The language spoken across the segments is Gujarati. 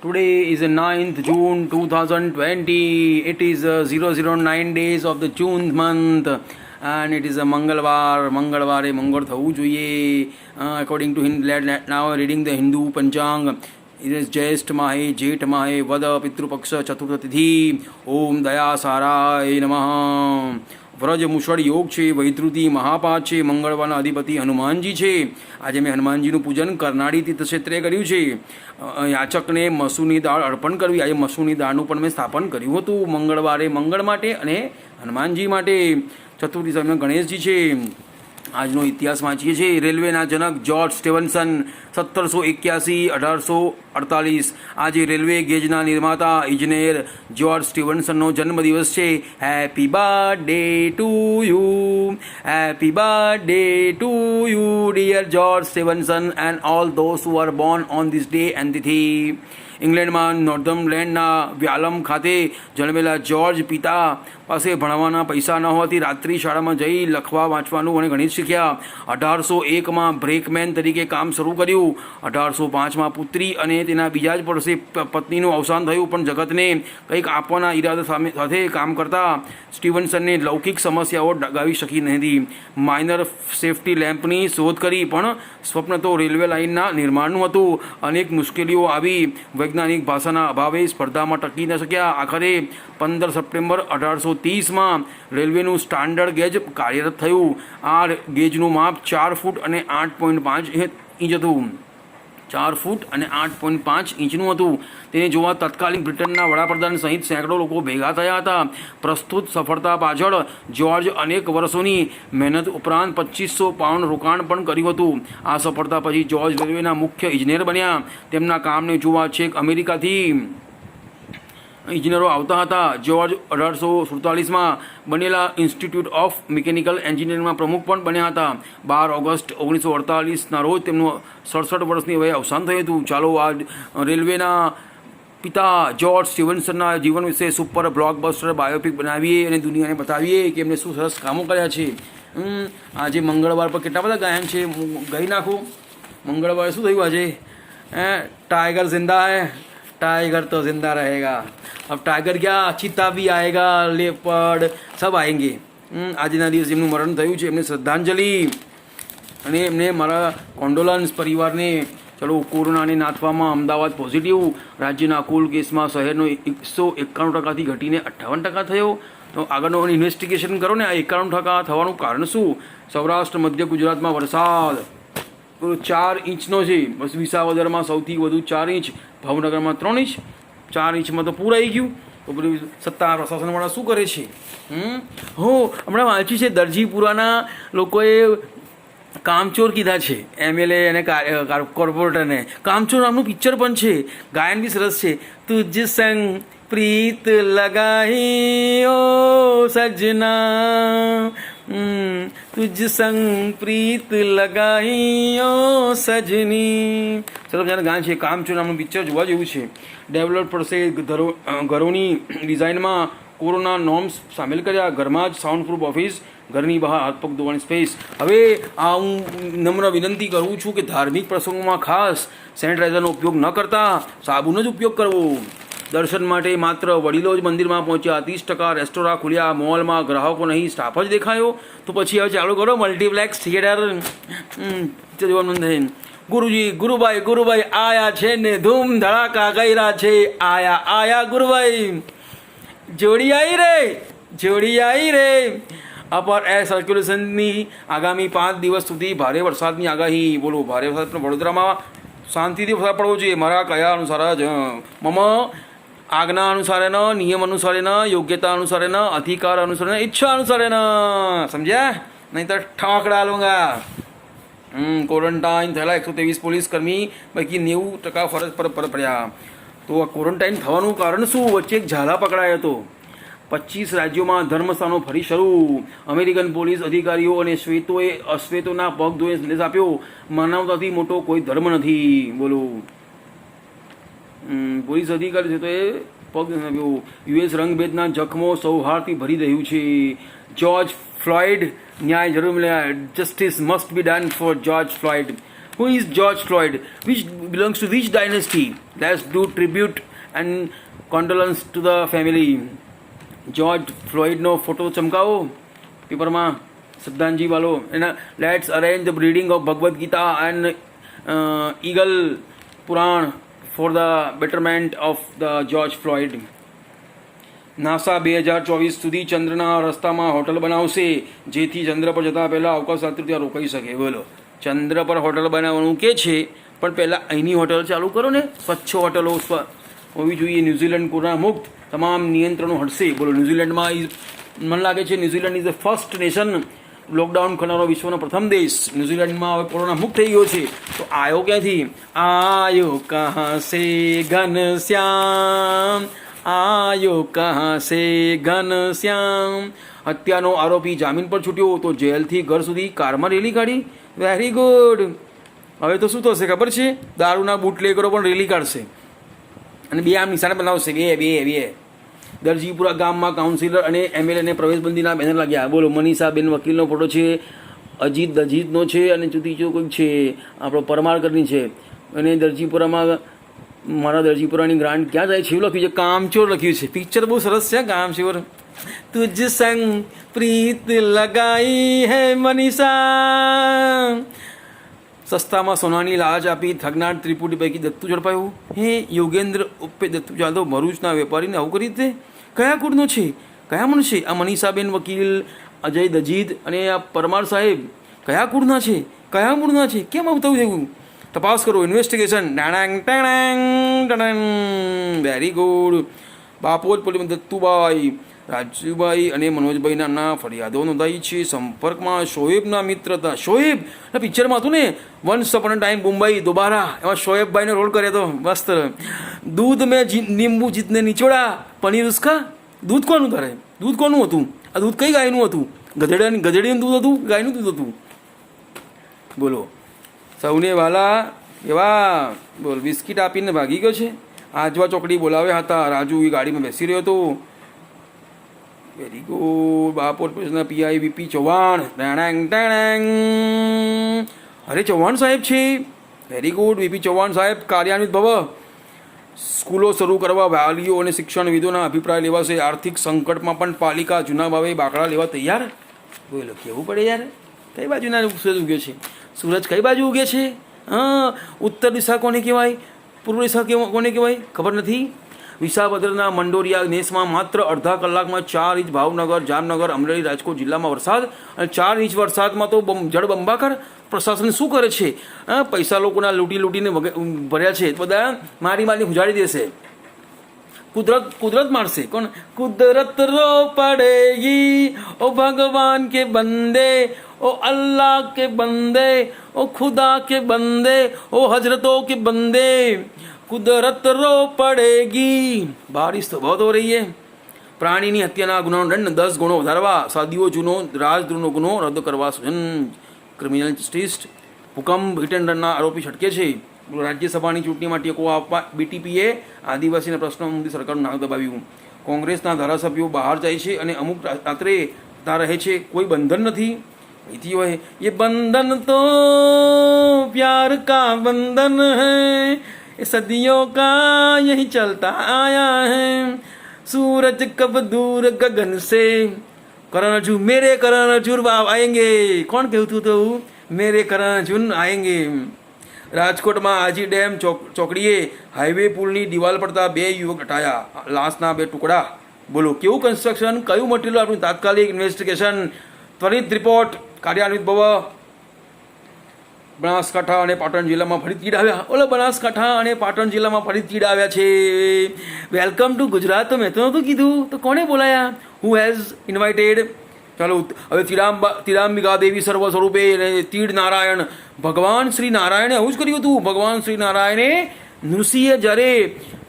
Today is the 9th June 2020. It is 009 days of the June month and it is a Mangalwar. Mangalware Mangal થવું જોઈએ. According to now reading the Hindu Panchang. It is ज्येष्ठ माहे जेठ माहे वद पितृपक्ष चतुर्थ तिथि. ओम दया साराय नमः. વ્રજ મુષળ યોગ છે, વૈતૃતિ મહાપાત છે, મંગળવારના અધિપતિ હનુમાનજી છે. આજે મેં હનુમાનજીનું પૂજન કરનાળી તીર્થક્ષેત્રે કર્યું છે. યાચકને મસૂરની દાળ અર્પણ કરવી. આજે મસૂરની દાળનું પણ મેં સ્થાપન કર્યું હતું મંગળવારે મંગળ માટે અને હનુમાનજી માટે. ચતુર્થી સમય ગણેશજી છે. આજનો ઇતિહાસ વાંચીએ છીએ. રેલવેના જનક જ્યોર્જ સ્ટીવનસન 1781-1848. આજે રેલવે ગેજના નિર્માતા ઇજનેર જ્યોર્જ સ્ટીવનસનનો જન્મદિવસ છે. Happy birthday to you, happy birthday to you dear George Stevenson and all those who are born on this day and તિથિ. ઇંગ્લેન્ડમાં નોર્ધમલેન્ડના વ્યાલમ ખાતે જન્મેલા જ્યોર્જ પિતા પાસે ભણવાના પૈસા ન હોવાથી રાત્રિ શાળામાં જઈ લખવા વાંચવાનું અને ગણિત શીખ્યા. 1801માં બ્રેકમેન તરીકે કામ શરૂ કર્યું. 1805માં પુત્રી અને તેના બીજા જ વર્ષે પત્નીનું અવસાન થયું, પણ જગતને કંઈક આપવાના ઈરાદા સાથે કામ કરતા સ્ટીવનસનને લૌકિક સમસ્યાઓ ડગાવી શકી નથી. માઇનર સેફ્ટી લેમ્પની શોધ કરી, પણ સ્વપ્ન તો રેલવે લાઇનના નિર્માણનું હતું. અનેક મુશ્કેલીઓ આવી. વૈજ્ઞાનિક ભાષાના અભાવે સ્પર્ધામાં ટકી ન શક્યા. આખરે 15 સપ્ટેમ્બર 1830માં રેલવેનું સ્ટાન્ડર્ડ ગેજ કાર્યરત થયું. આ ગેજનું માપ 4 ફૂટ અને 8.5 ઇંચ હતું. 4 ફૂટ અને 8.5 ઇંચનું હતું. તેને જોવા તત્કાલીન બ્રિટનના વડાપ્રધાન સહિત સેંકડો લોકો ભેગા થયા હતા. પ્રસ્તુત સફળતા પાછળ જ્યોર્જ અનેક વર્ષોની મહેનત ઉપરાંત 2500 પાઉન્ડ રોકાણ પણ કર્યું હતું. આ સફળતા પછી જ્યોર્જ રેલવેના મુખ્ય ઇજનેર બન્યા. તેમના કામને જોવા છેક અમેરિકાથી ઇજનેરો આવતા હતા. જ્યોર્જ 1847માં બનેલા ઇન્સ્ટિટ્યૂટ ઓફ મિકેનિકલ એન્જિનિયરિંગમાં પ્રમુખ પણ બન્યા હતા. 12 ઓગસ્ટ 1948ના રોજ તેમનું 67 વર્ષની વયે અવસાન થયું હતું. ચાલો આ રેલવેના પિતા જ્યોર્જ સ્ટીવનસનના જીવન વિશે સુપર બ્લોકબસ્ટર બાયોપિક બનાવીએ અને દુનિયાને બતાવીએ કે એમને શું સરસ કામો કર્યા છે. આજે મંગળવાર પર કેટલા બધા ગાયન છે, ગાઈ નાખું. મંગળવારે શું થયું આજે? टाइगर जिंदा है, टाइगर तो जिंदा रहेगा. अब टाइगर क्या, चीता भी आएगा, लेपर्ड सब आएंगे. આજના દિવસે એમનું મરણ થયું છે. એમને શ્રદ્ધાંજલિ અને એમને મારા કોન્ડોલન્સ પરિવારને. ચલો, કોરોનાને નાથવામાં અમદાવાદ પોઝિટિવ. રાજ્યના કુલ કેસમાં શહેરનો 191% ઘટીને 58% થયો. તો આગળનો ઇન્વેસ્ટિગેશન કરો ને. આ 91% થવાનું કારણ શું? સૌરાષ્ટ્ર મધ્ય ગુજરાતમાં વરસાદ 4 ઇંચનો છે. બસ વિસાવદરમાં સૌથી વધુ 4 ઇંચ, ભાવનગરમાં 3 ઇંચ. 4 ઇંચમાં તો પૂર આવી ગયું. તો પેલી સત્તા પ્રશાસનવાળા શું કરે છે? હમણાં વાંચ્યું છે દરજીપુરાના લોકોએ કામચોર કીધા છે. એમએલએ અને કોર્પોરેટરને. કામચોર નામનું પિક્ચર પણ છે. ગાયન બી સરસ છે. તુજ સંગ પ્રીત લગાહી ઓ સજના, તુજ સંગ પ્રીત લગાહી ઓ સજની. સરસ જાણે ગાન છે. કામચોર નામનું પિક્ચર જોવા જેવું છે. ડેવલપ પડશે. ઘરોની ડિઝાઇનમાં કોરોના નોર્મ્સ સામેલ કર્યા. ઘરમાં જ સાઉન્ડ પ્રૂફ ઓફિસ, ઘરની બહાર હાથ પગ ધોવાની સ્પેસ. હવે આ હું નમ્ર વિનંતી કરું છું કે ધાર્મિક પ્રસંગોમાં ખાસ સેનિટાઈઝરનો ઉપયોગ ન કરતા સાબુનો જ ઉપયોગ કરવો. દર્શન માટે માત્ર વડીલો જ મંદિરમાં પહોંચ્યા. 30% રેસ્ટોરાં ખુલ્યા. મોલમાં ગ્રાહકો નહીં, સ્ટાફ જ દેખાયો. તો પછી હવે ચાલુ કરો મલ્ટીપ્લેક્સ થિયેટર જોવાનું નહીં. ગુરુજી, ગુરુભાઈ આયા છે ને ધૂમ ધડાકા કર્યા છે. આયા ગુરુભાઈ, જોડી આવી રે. અપર એર સર્ક્યુલેશનની આગામી 5 દિવસ સુધી ભારે વરસાદની આગાહી. બોલો, ભારે વરસાદ પણ વડોદરામાં શાંતિથી વરસાદ પડવો જોઈએ. મારા કયા અનુસાર જ મમ આજ્ઞા અનુસારે ન, નિયમ અનુસારે ન, યોગ્યતા અનુસારે ન, અધિકાર અનુસારે ન, ઈચ્છા અનુસારે ન. સમજ્યા? નહીં તો ઠાકડા લૂંગા. ક્વોરન્ટાઇન થયેલા 123 પોલીસ કર્મી પૈકી 90% ફરજ પર પડ્યા. તો આ ક્વોરન્ટાઇન થવાનું કારણ શું? વચ્ચે એક ઝાલા પકડાયો હતો. 25 રાજ્યોમાં ધર્મસ્થાનો ફરી શરૂ. અમેરિકન પોલીસ અધિકારીઓ અને અશ્વેતોના પગ ધોઈને સંદેશ આપ્યો, માનવતાથી મોટો કોઈ ધર્મ નથી. બોલો, પોલીસ અધિકારી છે તો એ પગ આપ્યો. યુએસ રંગભેદના જખમો સૌહાર્દથી ભરી રહ્યું છે. જ્યોર્જ ફ્લોઇડ ન્યાય જરૂર મળ્યા. Justice must be done for George Floyd. Who is George Floyd? Which belongs to which dynasty? Let's do tribute and condolence to the family. George Floyd નો ફોટો ચમકાવો પેપરમાં શ્રદ્ધાંજલિ વાળો એના. Let's arrange the reading of Bhagavad Gita and eagle Purana for the betterment of the George Floyd. NASA 2024 સુધી ચંદ્રના રસ્તામાં હોટલ બનાવશે જેથી ચંદ્ર પર જતા પહેલાં અવકાશયાત્રીઓ ત્યાં રોકાઈ શકે. બોલો, ચંદ્ર પર હોટલ બનાવવાનું કે છે પણ પહેલાં અહીંની હોટલ ચાલુ કરો ને. સ્વચ્છ હોટલો હોવી જોઈએ. ન્યૂઝીલેન્ડ કોરોના મુક્ત, તમામ નિયંત્રણો હટશે. બોલો, ન્યૂઝીલેન્ડમાં મને લાગે છે New Zealand is the first nation lockdown કરનારો વિશ્વનો પ્રથમ દેશ. ન્યૂઝીલેન્ડમાં હવે કોરોના મુક્ત થઈ ગયો છે. તો આવ્યો ક્યાંથી? આયો કહા સે ઘન શ્યામ, આયો કહા સે ઘન શ્યામ. હત્યાનો આરોપી જામીન પર છૂટ્યો તો જેલથી ઘર સુધી કારમાં રેલી કાઢી. Very good. હવે તો શું થશે ખબર છે? દારૂના બુટલેગરો પણ રેલી કાઢશે અને બે આમ નિશાને બનાવશે. બે દરજીપુરા ગામમાં કાઉન્સિલર અને એમએલએને પ્રવેશબંધીના બેનર લાગ્યા. બોલો, મનીષાબેન વકીલનો ફોટો છે, અજીતનો છે અને જુદી કોઈક છે, આપણો પરમારકરની છે. અને દરજીપુરામાં મારા દરજીપુરાની ગ્રાન્ટ ક્યાં જાય છે એવું લખ્યું છે. કામચોર લખ્યું છે. પિક્ચર બહુ સરસ છે કામચોર. તુજ સંગ પ્રીત લગાઈ હે મનીષા. સસ્તામાં સોનાની લાજ આપી થગનાર ત્રિપુટી પૈકી દત્તુ ઝડપાયું. હે યોગેન્દ્ર ઉપ્પે દત્તુ જાદવ ભરૂચના વેપારીને આવું કરી રીતે કયા કુળનો છે, કયા મનુષ્ય? આ મનીષાબેન વકીલ, અજય દજીદ અને આ પરમાર સાહેબ કયા કુળના છે, કયા મૂળના છે? કેમ આવું થયું એવું? તપાસ કરો, investigation. Very good. Bapod police Dattubhai, Rajubhai અને મનોજભાઈ નામના ફરિયાદો નોંધાઈ છે. સંપર્કમાં શોએબના મિત્ર હતા. શોએબ પિક્ચરમાં હતું ને once upon a time Mumbai Dobaara, એમાં શોએબભાઈનો રોલ કર્યો હતો. મસ્ત. દૂધ મેં નીંબુ જીતને નિચોડા, પનીર ઉસકા. દૂધ કોનું કરે? દૂધ કોનું હતું? આ દૂધ કઈ ગાયનું હતું? ગધેડીનું દૂધ હતું, ગાયનું દૂધ હતું? બોલો, સૌને વાલા એવા. બોલ, બિસ્કિટ આપીને ભાગી ગયો છે. આજવા ચોકડી બોલાવ્યા હતા. રાજુ એ ગાડીમાં બેસી રહ્યો હતો. Very good. બાપોર પોલીસના પીઆઈ વીપી ચૌહાણ. અરે ચૌહાણ સાહેબ છે. Very good. વીપી ચૌહાણ સાહેબ કાર્યાન્વિત ભવ. સ્કૂલો શરૂ કરવા વાલીઓ અને શિક્ષણવિદોના અભિપ્રાય લેવાશે. આર્થિક સંકટમાં પણ પાલિકા જૂના ભાવે બાકડા લેવા તૈયાર. બોલો, કેવું પડે યાર. કઈ બાજુના સૂરજ ઉગે છે? સૂરજ કઈ બાજુ ઉગે છે? હા, ઉત્તર દિશા કોને કહેવાય, પૂર્વ દિશા કોને કહેવાય ખબર નથી. વિસાવદરના મંડોરિયા નેસમાં માત્ર અડધા કલાકમાં 4 ઇંચ. ભાવનગર, જામનગર, અમરેલી, રાજકોટ જિલ્લામાં વરસાદ અને 4 ઇંચ વરસાદમાં તો જળબંબાકાર. પ્રશાસન શું કરે છે? પૈસા લોકોના લૂંટીને ભર્યા છે. બધા મારી ઉજાડી દેશે. કુદરત મારશે. કોણ? કુદરત રો પડેગી ઓ ભગવાન કે બંદે, ओ अल्लाह के बंदे, ओ खुदा के बंदे, ओ हजरतों के बंदे, कुदरत रो पड़ेगी. बारिश तो बहुत हो रही है. પ્રાણીની હત્યાના ગુનાનો દંડ 10 ગણો વધારવા. સદીઓ જૂનો રાજદ્રોહનો ગુનો રદ કરવા સૂચન. Criminal justice. ભૂકંપ હિટએન્ડરના આરોપી છટકે છે. રાજ્યસભાની ચૂંટણીમાં ટેકો આપવા બીટીપીએ આદિવાસીના પ્રશ્નો મુદ્દે સરકારનું નાક દબાવ્યું. કોંગ્રેસના ધારાસભ્યો બહાર જાય છે અને અમુક રાત્રે ત્યાં રહે છે. કોઈ બંધન નથી. અહીંથી હોય ये बंधन तो प्यार का बंधन है, ये सदियों का यही चलता आया है. सूरज कब दूर गगन से. करण अर्जुन, मेरे करण अर्जुन आएंगे. કોણ કહેતું હતું? મેરે કરણ અર્જુન આएंगे. રાજકોટમાં આજી ડેમ ચોકડીએ હાઈવે પુલની દિવાલ પડતા 2 યુવક અટાયા. લાશના 2 ટુકડા. બોલો, કેવું કન્સ્ટ્રક્શન, કયું મટીરિયલ? આપણું તાત્કાલિક ઇન્વેસ્ટિગેશન, ત્વરિત રિપોર્ટ. કાર્યાન્વિત ભવ. બનાસકાંઠા અને પાટણ જિલ્લામાં ફરી તીડ આવ્યા. બનાસકાંઠા અને પાટણ જિલ્લામાં ફરી તીડ આવ્યા છે. Welcome to Gujarat. તો મેં તો નહોતું કીધું, તો કોણે બોલાયા? Who has invited? ચાલો, હવે તિરાંબિકા દેવી સર્વ સ્વરૂપે તીડ નારાયણ. ભગવાન શ્રી નારાયણે આવું જ કર્યું હતું. ભગવાન શ્રી નારાયણે નૃષિએ જ્યારે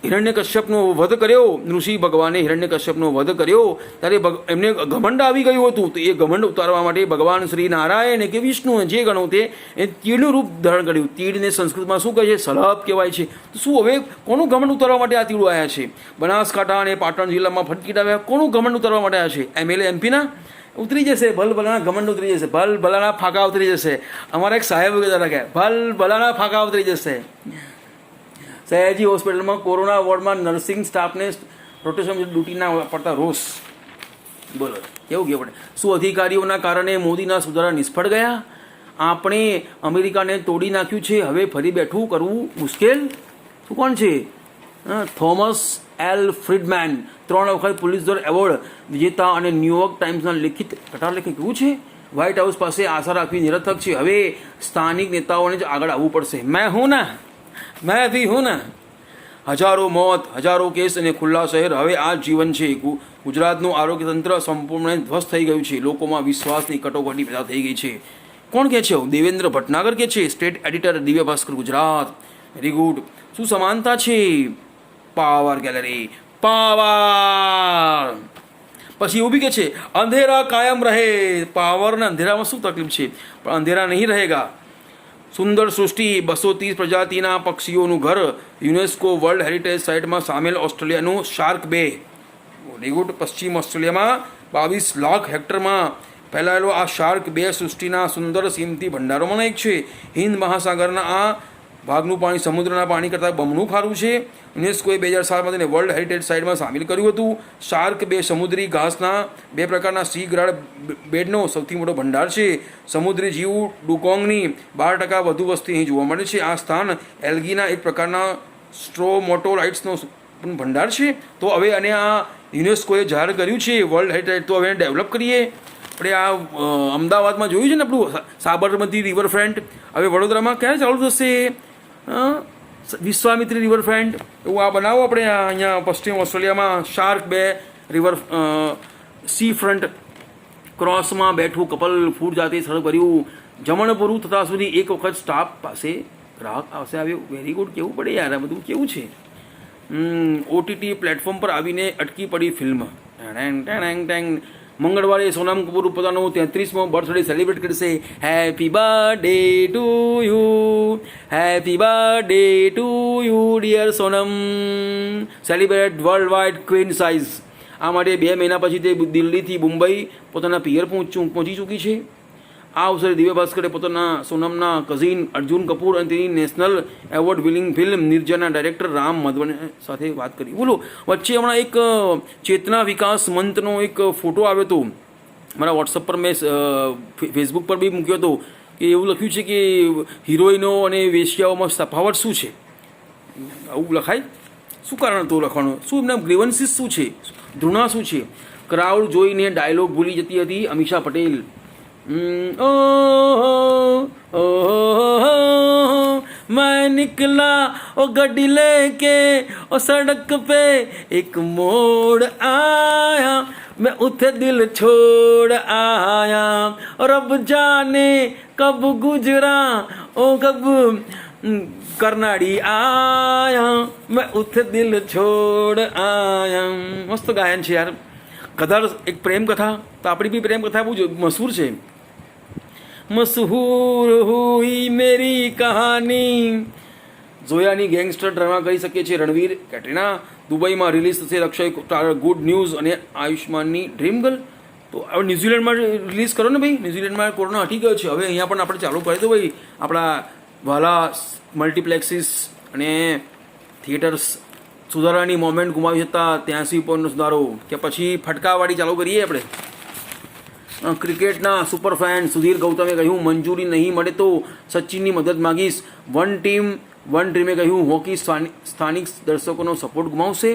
હિરણ્યકશ્યપનો વધ કર્યો, નૃષિ ભગવાને હિરણ્યકશ્યપનો વધ કર્યો, ત્યારે એમને ઘમંડ આવી ગયું હતું. તો એ ઘમંડ ઉતારવા માટે ભગવાન શ્રી નારાયણ કે વિષ્ણુ જે ગણો તે એ તીડનું રૂપ ધારણ કર્યું. તીડને સંસ્કૃતમાં શું કહે છે? સલભ કહેવાય છે. તો શું હવે કોનું ઘમંડ ઉતારવા માટે આ તીડું આવ્યા છે? બનાસકાંઠા અને પાટણ જિલ્લામાં ફરી તીડ આવ્યા. કોનું ઘમંડ ઉતારવા માટે આવ્યા છે? એમએલએ એમપીના ઉતરી જશે, ભલ ભલાના ઘમંડ ઉતરી જશે, ભલ ભલાના ફાંકા ઉતરી જશે. અમારા એક સાહેબ કહેતા હતા કે ભલ ભલાના ફાંકા ઉતરી જશે. સયાજી હોસ્પિટલમાં કોરોના વોર્ડમાં નર્સિંગ સ્ટાફને રોટેશન ડ્યુટીના પડતા રોષ. બોલો કેવું કહેવું પડે. શું અધિકારીઓના કારણે મોદીના સુધારા નિષ્ફળ ગયા? આપણે અમેરિકાને તોડી નાખ્યું છે, હવે ફરી બેઠું કરવું મુશ્કેલ. શું કોણ છે? થોમસ એલ ફ્રીડમેન, 3 વખત પુલિત્ઝર એવોર્ડ વિજેતા અને ન્યૂયોર્ક ટાઈમ્સના લિખિત કટારલેખે કહ્યું છે વ્હાઇટ હાઉસ પાસે આશા રાખવી નિરર્થક છે, હવે સ્થાનિક નેતાઓને જ આગળ આવવું પડશે. મેં હું ના, મેં ભી હું ના. હજારો મોત, હજારો કેસ અને ખુલ્લા શહેર, હવે આ જીવન છે. ગુજરાતનું આરોગ્ય તંત્ર સંપૂર્ણ ધ્વસ્ત થઈ ગયું છે, લોકોમાં વિશ્વાસની કટોકટી પેદા થઈ ગઈ છે. કોણ કહે છે? દેવેન્દ્ર ભટનાગર કહે છે, state editor Divya Bhaskar Gujarat. Very good. શું સમાનતા છે? Power gallery, power. પછી એવું બી કે છે અંધેરા કાયમ રહે. પાવર ને અંધેરામાં શું તકલીફ છે? પણ અંધેરા નહીં રહેગા. સુંદર સૃષ્ટિ, 230 પ્રજાતિના પક્ષીઓનું ઘર, યુનેસ્કો વર્લ્ડ હેરિટેજ સાઇટમાં સામેલ ઓસ્ટ્રેલિયાનું શાર્ક બે. Very good. પશ્ચિમ ઓસ્ટ્રેલિયામાં 22 લાખ હેક્ટરમાં ફેલાયેલો આ શાર્ક બે સૃષ્ટિના સુંદર સીમથી ભંડારોમાંનો એક છે. હિન્દ મહાસાગરના આ ભાગનું પાણી સમુદ્રના પાણી કરતાં બમણું ખારું છે. યુનેસ્કોએ 2007માં તેને વર્લ્ડ હેરિટેજ સાઇટમાં સામેલ કર્યું હતું. શાર્ક બે સમુદ્રી ઘાસના 2 પ્રકારના સી ગ્રાડ બેડનો સૌથી મોટો ભંડાર છે. સમુદ્રી જીવ ડુકોંગની 12% વધુ વસ્તી અહીં જોવા મળે છે. આ સ્થાન એલ્ગીના એક પ્રકારના સ્ટ્રોમોટોલાઇટ્સનો ભંડાર છે. તો હવે અને આ યુનેસ્કોએ જાહેર કર્યું છે વર્લ્ડ હેરિટેજ, તો હવે ડેવલપ કરીએ. આપણે આ અમદાવાદમાં જોયું છે ને આપણું સાબરમતી રિવરફ્રન્ટ, હવે વડોદરામાં ક્યારે ચાલુ થશે? વિશ્વામિત્રી રિવરફ્રન્ટ. એવું આ બનાવો આપણે અહીંયા પશ્ચિમ ઓસ્ટ્રેલિયામાં શાર્ક બે રિવર સી ફ્રન્ટ ક્રોસમાં બેઠું કપલ ફૂડ જાતે સ્થળ કર્યું. જમણ પૂરું થતાં સુધી એક વખત સ્ટાફ પાસે ગ્રાહક આવશે આવ્યો. Very good. કેવું પડે યાર, આ બધું કેવું છે. ઓટીટી પ્લેટફોર્મ પર આવીને અટકી પડી ફિલ્મ. મંગળવારે સોનમ કપૂર પોતાનો 33મો બર્થડે સેલિબ્રેટ કરશે. Happy birthday to you, happy birthday to you dear Sonam. Celebrate worldwide queen size. આ માટે 2 મહિના પછી તે દિલ્હીથી મુંબઈ પોતાના પિયર પહોંચી ચૂકી છે. આ અવસરે દિવ્ય ભાસ્કરે પોતાના સોનમના કઝિન અર્જુન કપૂર અને તેની national award winning film Nirjana director Ram Madhavan સાથે વાત કરી. બોલો, વચ્ચે હમણાં એક ચેતના વિકાસ મંચનો એક ફોટો આવ્યો હતો મારા વોટ્સઅપ પર, મેં ફેસબુક પર બી મૂક્યો હતો કે એવું લખ્યું છે કે હિરોઈનો અને વેશ્યાઓમાં તફાવત શું છે. આવું લખાય? શું કારણ હતું લખવાનું? શું એમના ગ્રીવન્સીસ શું છે? ધૃણા શું છે? ક્રાઉડ જોઈને ડાયલોગ ભૂલી જતી હતી અમીષા પટેલ. मैं निकला ओ गड्डी लेके ओ सड़क पे एक मोड़ आया, मैं उठे दिल छोड़ आया और अब जाने कब गुजरा ओ कब करनाड़ी आया, मैं उठे दिल छोड़ आया. મસ્ત ગાયન છે યાર. કથા એક પ્રેમ કથા, તો આપણી બી પ્રેમ કથા બહુ મશહૂર છે. મશહૂર હુઈ મેરી કહાની. જોયાની ગેંગસ્ટર ડ્રામા કહી શકીએ છીએ રણવીર કેટરીના. દુબઈમાં રિલીઝ થશે અક્ષય ગુડ ન્યૂઝ અને આયુષ્માનની ડ્રીમ ગર્લ. તો હવે ન્યૂઝીલેન્ડમાં રિલીઝ કરો ને ભાઈ. ન્યૂઝીલેન્ડમાં કોરોના હટી ગયો છે, હવે અહીંયા પણ આપણે ચાલુ કરી દો ભાઈ. આપણા વાલા મલ્ટીપ્લેક્સીસ અને થિયેટર્સ સુધારાની મોમેન્ટ ગુમાવી જતા 83% સુધારો, કે પછી ફટકાવાળી ચાલુ કરીએ આપણે. ક્રિકેટના સુપર ફેન સુધીર ગૌતમે કહ્યું મંજૂરી નહીં મળે તો સચિનની મદદ માગીશ. વન ડ્રીમે કહ્યું હોકી સ્થાનિક દર્શકોનો સપોર્ટ ગુમાવશે.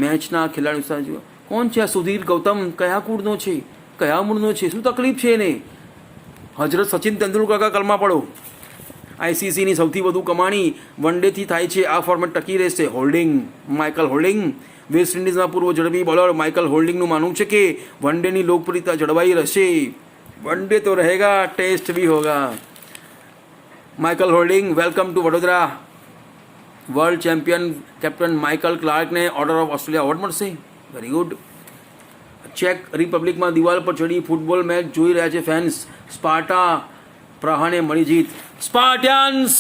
મેચના ખેલાડી સાથે કોણ છે આ સુધીર ગૌતમ? કયા કુળનો છે? કયા મૂળનો છે? શું તકલીફ છે એને? હજરત સચિન તેંડુલકર કા કલમા પડો. આઈસીસીની સૌથી વધુ કમાણી વન ડેથી થાય છે. આ ફોર્મેટ ટકી રહેશે. Holding, Michael holding. વેસ્ટ ઇન્ડિઝના પૂર્વ ઝડપી બોલર માઇકલ હોલ્ડિંગનું માનવું છે કે વન ડેની લોકપ્રિયતા જળવાઈ રહેશે. વન ડે તો રહેગા, ટેસ્ટ भी होगा. Michael Holding welcome to Vadodara. World champion captain Michael ક્લાર્કને ઓર્ડર ઓફ ઓસ્ટ્રેલિયા એવોર્ડ મળશે. Very good. ચેક રિપબ્લિકમાં દિવાલ પર ચડી ફૂટબોલ મેચ જોઈ રહ્યા છે ફેન્સ. સ્પાર્ટા પ્રાહાને મળી જીત. स्पार्टियंस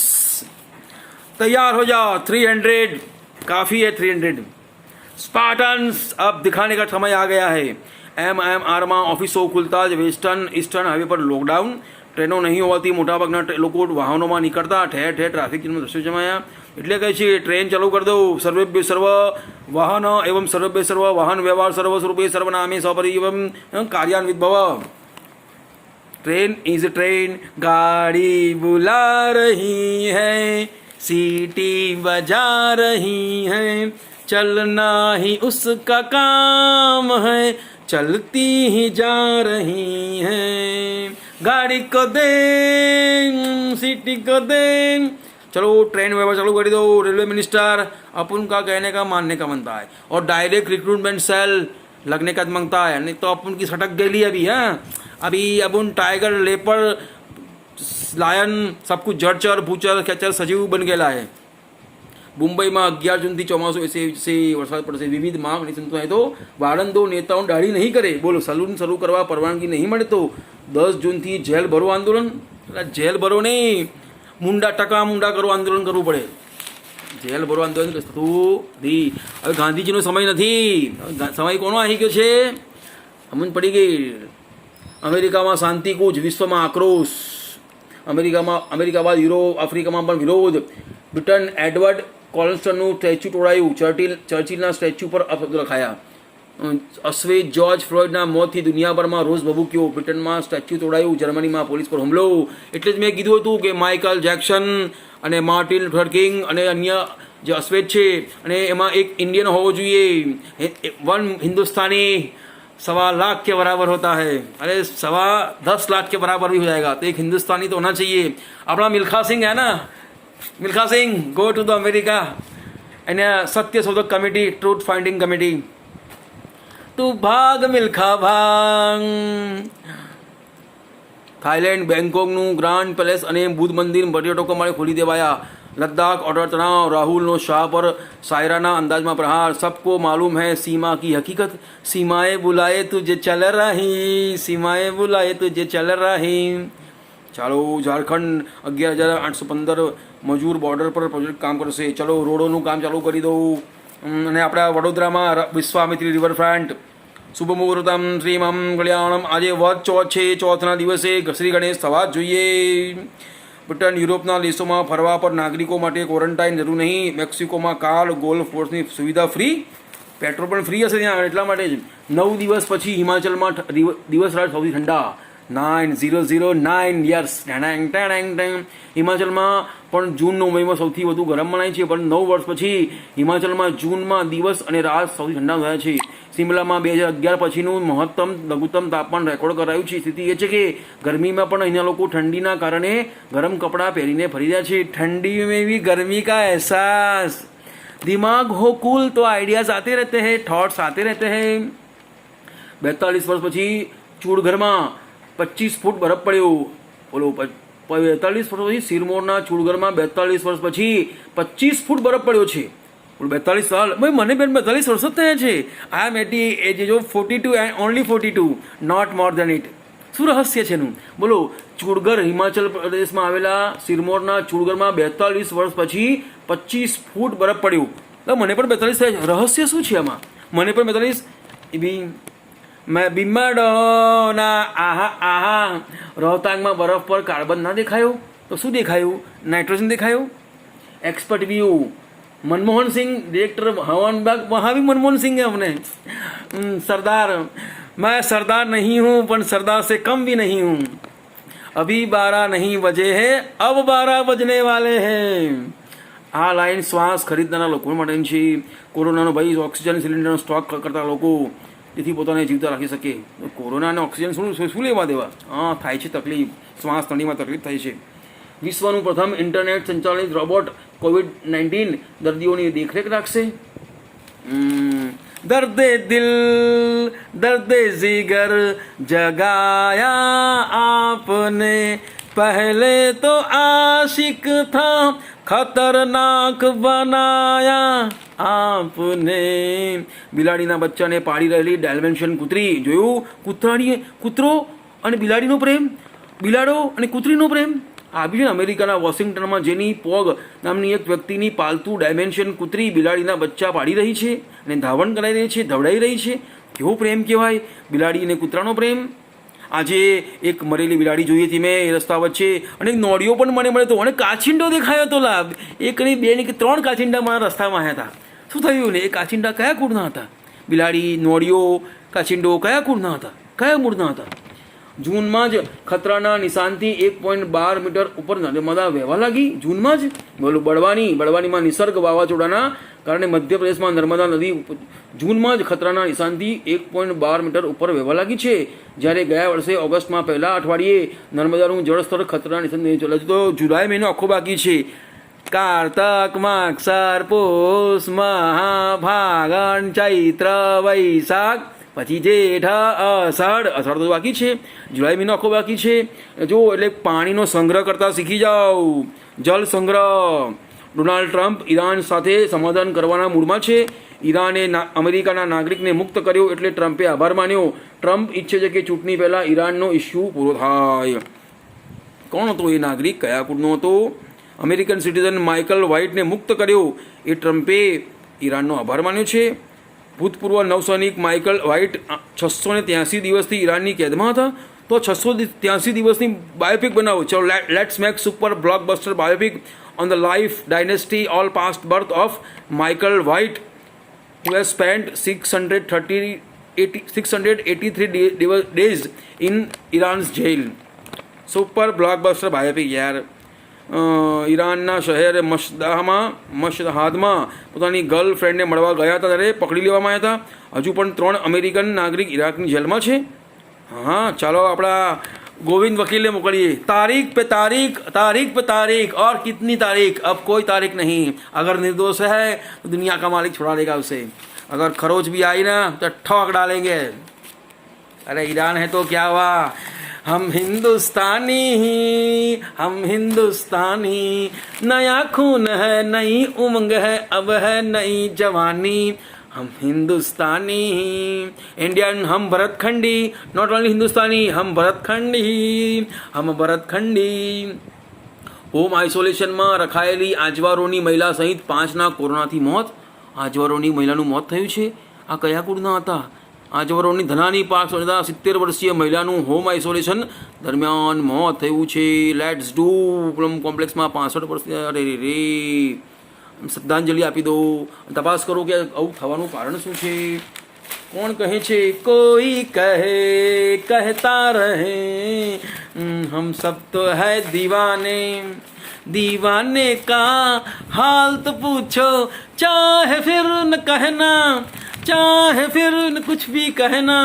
तैयार हो जाओ. 300 काफ़ी है. 300 स्पार्टन्स अब दिखाने का समय आ गया है. MMRમાં ઓફિસો ખુલતા જ વેસ્ટર્ન ઈસ્ટર્ન હાઈવે પર લોકડાઉન, ટ્રેનો નહીં હોવાથી મોટાભાગના લોકો વાહનોમાં નીકળતા ઠેર ઠેર ટ્રાફિક જામના દ્રશ્યો જમાયા. એટલે કહે છે ટ્રેન ચાલુ કરી દો, સર્વેભ્ય સર્વ વાહન એવં સર્વેભ્ય સર્વ વાહન વ્યવહાર સર્વ સ્વરૂપે સર્વનામે સપરિવમ કાર્યાન્વિત ભવ. ट्रेन इज ट्रेन गाड़ी बुला रही है, सीटी बजा रही है, चलना ही उसका काम है, चलती ही जा रही है, गाड़ी को दे सीटी को दे. चलो ट्रेन व्यवहार चालू कर दो. रेलवे मिनिस्टर अपन का कहने का मानने का बनता है और डायरेक्ट रिक्रूटमेंट सेल लगने का मांगता है. नहीं तो अपन की सटक गई अभी. हाँ अभी अपन टाइगर लेपर लायन सब कुछ जड़चर भूचर खेचर सजीव बन गया है. मुंबईમાં 11 જૂનથી ચોમાસું વિશે વરસાદ પડશે. વિવિધ માંગ અને સંતોષાય તો વાળંદો નેતાઓ દાઢી નહીં કરે. બોલો સલૂન શરૂ કરવા પરવાનગી નહીં મળે તો 10 જૂનથી જેલ ભરો આંદોલન. જેલ ભરો નહીં, મુંડા ટકા મુંડા કરો આંદોલન કરવું પડે. જેલ ભરો આંદોલન થતું નથી. હવે ગાંધીજીનો સમય નથી. સમય કોનો આવી ગયો છે? સમજ પડી ગઈ. અમેરિકામાં શાંતિ કૂચ, વિશ્વમાં આક્રોશ. અમેરિકા બાદ યુરોપ આફ્રિકામાં પણ વિરોધ. બ્રિટન એડવર્ડ કોલસ્ટનનું સ્ટેચ્યુ તોડાયું. ચર્ચિલના સ્ટેચ્યુ પર અપશબ્દ લખાયા. અશ્વેત જ્યોર્જ ફ્લોયડના મોતથી દુનિયાભરમાં રોષ ભભૂક્યો. બ્રિટનમાં સ્ટેચ્યુ તોડાયું. જર્મનીમાં પોલીસ પર હુમલો. એટલે જ મેં કીધું હતું કે માઇકલ જેક્સન અને માર્ટિન લુથર કિંગ અને અન્ય જે અશ્વેત છે અને એમાં એક ઇન્ડિયન હોવો જોઈએ. વન હિન્દુસ્તાની 1.25 लाख के बराबर होता है. अरे 10 लाख के बराबर भी हो जाएगा. तो एक हिंदुस्तानी तो होना चाहिए. अपना मिल्खा सिंह है ना, Milkha Singh go to the America and Satya Shodhak committee, truth finding committee. તું ભાગ મિલ્ખા ભાગ. થાઈલેન્ડ બેંકોકનું ગ્રાન્ડ પેલેસ અને બુદ્ધ મંદિર પર્યટકો માટે ખોલી દેવાયા. लद्दाख ऑर्डर तनाव, राहुल शाह पर शायराना अंदाज में प्रहार. सबको मालूम है सीमा की हकीकत, सीमाएं बुलाए तुझे चल रही, सीमाएं बुलाए तुझे चल रही. ચાલો ઝારખંડ 11,815 મજૂર બોર્ડર પર પ્રોજેક્ટ કામ કરશે. ચલો રોડોનું કામ ચાલુ કરી દઉં. અને આપણા વડોદરામાં વિશ્વામિત્રી રિવરફ્રન્ટ શુભ મુહૂર્તમ શ્રી મંગળ્યાણમ. આજે વધ ચોથ છે. ચોથના દિવસે શ્રી ગણેશ થવા જ જોઈએ. બ્રિટન યુરોપના દેશોમાં ફરવા પર નાગરિકો માટે ક્વોરન્ટાઇન જરૂર નહીં. મેક્સિકોમાં કાર ગોલ્ફ કોર્સની સુવિધા ફ્રી, પેટ્રોલ પણ ફ્રી હશે ત્યાં. એટલા માટે જ 9 દિવસ પછી હિમાચલમાં દિવસ રાત સૌથી ઠંડા 9009 યર્સ. હિમાચલમાં પણ જૂનનો મહિનો સૌથી વધુ ગરમ મનાય છે. પણ 9 વર્ષ પછી હિમાચલમાં જૂનમાં દિવસ અને રાત સૌથી ઠંડા થયા છે. શિમલામાં 2011 પછીનું મહત્તમ લઘુત્તમ તાપમાન રેકોર્ડ કરાયું છે. સ્થિતિ એ છે કે ગરમીમાં પણ અહીંના લોકો ઠંડીના કારણે ગરમ કપડાં પહેરીને ફરી રહ્યા છે. ઠંડી में भी गर्मी का एहसास. दिमाग हो कूल तो आइडियाज आते रहते हैं, थॉट्स आते रहते हैं. 42 વર્ષ પછી ચૂડઘરમાં 25 ફૂટ બરફ પડ્યો. બોલો 42 વર્ષ પછી સિરમોરના ચૂડઘરમાં 42 વર્ષ પછી 25 ફૂટ બરફ પડ્યો છે. 42 સાલ ભાઈ મને બેન 42 વર્ષ જ થયા છે. I am at age of 42 and only 42, not more than it. શું રહસ્ય છે એનું? બોલો ચૂડગર હિમાચલ પ્રદેશમાં આવેલા સિરમોરના ચૂડગરમાં 42 વર્ષ પછી 25 ફૂટ બરફ પડ્યું. મને પણ 42 થાય. રહસ્ય શું છે આમાં? મને પણ 42 મેં બીમાડોના આહા આહા. રોહતાંગમાં બરફ પર કાર્બન ના દેખાયો તો શું દેખાયું? નાઇટ્રોજન દેખાયું. Expert view. Manmohan Singh director हवन बाग, वहाँ भी मनमोहन सिंह है अपने. सरदार, मैं सरदार नहीं हूँ पर सरदार से कम भी नहीं हूँ. अभी 12 नहीं बजे है, अब 12 बजने वाले हैं. આ લાઈન શ્વાસ ખરીદનારા લોકો માટે છે. કોરોનાનો ભય, ઓક્સિજન સિલિન્ડરનો સ્ટોક કરતા લોકો જેથી પોતાને જીવતા રાખી શકે. કોરોના અને ઓક્સિજન શું લેવા દેવા? હા થાય છે તકલીફ, શ્વાસ તણીમાં તકલીફ થાય છે. વિશ્વનું પ્રથમ ઇન્ટરનેટ સંચાલિત રોબોટ COVID-19 દર્દીઓની દેખરેખ રાખશે. દર્દે દિલ દર્દે જીગર જગાયા આપને, પહેલે તો આશિક થા ખતરનાક બનાયા આપને. બિલાડીના બચ્ચાને પાડી રહેલી ડાલ્મેન્શિયન કૂતરી. જોયું? કૂતરો અને બિલાડીનો પ્રેમ, બિલાડો અને કૂતરીનો પ્રેમ. આવી છે અમેરિકાના વોશિંગ્ટનમાં જેની પોગ નામની એક વ્યક્તિની પાલતુ ડાયમેન્શિયન કૂતરી બિલાડીના બચ્ચા પાડી રહી છે અને ધાવણ કરાઈ રહી છે, ધવડાઈ રહી છે. કેવો પ્રેમ કહેવાય, બિલાડી અને કૂતરાનો પ્રેમ. આજે એક મરેલી બિલાડી જોઈ હતી મેં એ રસ્તા વચ્ચે, અને એક નોળિયો પણ મને મળ્યો હતો, અને કાચિંડો દેખાયો હતો. લાભ એક નહીં બે નહીં 3 કાચિંડા મારા રસ્તામાં આવ્યા હતા. શું થયું ને? એ કાચિંડા કયા કુળના હતા? બિલાડી, નોળિયો, કાચિંડો કયા કુળના હતા, કયા મૂળના હતા? જૂનમાં જ ખતરાના નિશાનથી 1.12 મીટર ઉપર નર્મદા વહેવા લાગી. જૂનમાં જ બોલું. બળવાનીમાં નિસર્ગ વાવાઝોડાના કારણે મધ્યપ્રદેશમાં નર્મદા નદી જૂનમાં જ ખતરાના નિશાનથી 1.12 મીટર ઉપર વહેવા લાગી છે. જ્યારે ગયા વર્ષે ઓગસ્ટમાં પહેલા અઠવાડિયે નર્મદાનું જળસ્તર ખતરાના નિશાન ચાલે છે. તો જુલાઈ મહિનો આખો બાકી છે. કાર્તક, માગસર, પોષ, મહા, ફાગણ, ચૈત્ર, વૈશાખ, પછી જેઠ, અષાઢ તો બાકી છે. જુલાઈ મહિનો આખો બાકી છે. જો એટલે પાણીનો સંગ્રહ કરતા શીખી જાઓ. જલ સંગ્રહ. ડોનાલ્ડ ટ્રમ્પ ઈરાન સાથે સમાધાન કરવાના મૂડમાં છે. ઈરાને અમેરિકાના નાગરિકને મુક્ત કર્યો એટલે ટ્રમ્પે આભાર માન્યો. ટ્રમ્પ ઈચ્છે છે કે ચૂંટણી પહેલાં ઈરાનનો ઇસ્યુ પૂરો થાય. કોણ હતો એ નાગરિક? કયા કુળનો હતો? અમેરિકન સિટીઝન માઇકલ વ્હાઇટને મુક્ત કર્યો એ ટ્રમ્પે ઈરાનનો આભાર માન્યો છે. ભૂતપૂર્વ નૌસૈનિક માઇકલ વ્હાઇટ 683 દિવસથી ઈરાનની કેદમાં હતા. તો 683 દિવસની બાયોપિક બનાવો. ચલો, let's make super blockbuster biopic on the life, dynasty, all past birth of Michael White, who has spent 683 days in Iran's jail. Super blockbuster biopic યાર. ઈરાનના શહેર મશહાદમાં પોતાની ગર્લફ્રેન્ડને મળવા ગયા હતા ત્યારે પકડી લેવામાં આવ્યા હતા. હજુ પણ 3 અમેરિકન નાગરિક ઈરાકની જેલમાં છે. હા, ચાલો આપણા गोविंद वकील ने मोकलिए. तारीख पे तारीख और कितनी तारीख? अब कोई तारीख नहीं. अगर निर्दोष है तो दुनिया का मालिक छुड़ा देगा उसे. अगर खरोच भी आई ना तो ठोक डालेंगे. अरे ईरान है तो क्या हुआ? हम हिंदुस्तानी, नया खून है, नई उमंग है, अब है नई जवानी. हम हिंदुस्तानी, इंडियन, हम भरतखंडी. नॉट ओनली हिंदुस्तानी, हम भरतखंडी. હોમ આઇસોલેશનમાં રખાયેલી આજવારોની મહિલા સહિત 5ના કોરોનાથી મોત. આજવારોની મહિલાનું મોત થયું છે. આ કયા કુળના હતા? આજવારોની ધનાની 70 વર્ષીય મહિલાનું હોમ આઇસોલેશન દરમિયાન મોત થયું છે. લેટ્સ ડુ કોમ્પ્લેક્સમાં 65 વર્ષીય. અરે રે, શ્રદ્ધાંજલિ આપી દો. તપાસ કરો કે આવું થવાનું કારણ શું છે. કોણ કહે છે? કોઈ કહે કહેતા રહે, હમ સબ તો હૈ दीवाने का हाल तो पूछो, चाहे फिर न कहना, ચાહે ફિર કુછ ભી કહેના.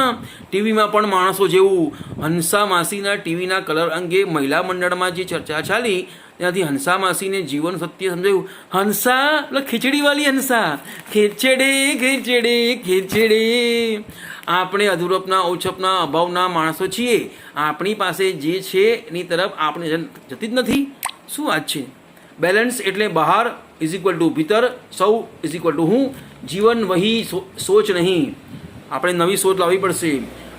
ટીવીમાં પણ માણસો જેવું. હંસા માસીના ટીવીના કલર અંગે મહિલા મંડળમાં જે ચર્ચા ચાલી ત્યાંથી હંસા માસીને જીવન સત્ય સમજાયું. હંસા એટલે ખીચડીવાળી હંસા. ખીચડે. આપણે અધૂરપના ઓછપના અભાવના માણસો છીએ. આપણી પાસે જે છે એની તરફ આપણે જતી જ નથી. શું વાત છે? બેલેન્સ એટલે બહાર ઇઝ ઇક્વલ ટુ ભીતર, સૌ ઇઝ ઇક્વલ ટુ હું. જીવન વહી સોચ નહીં. આપણે નવી સોચ લાવવી પડશે.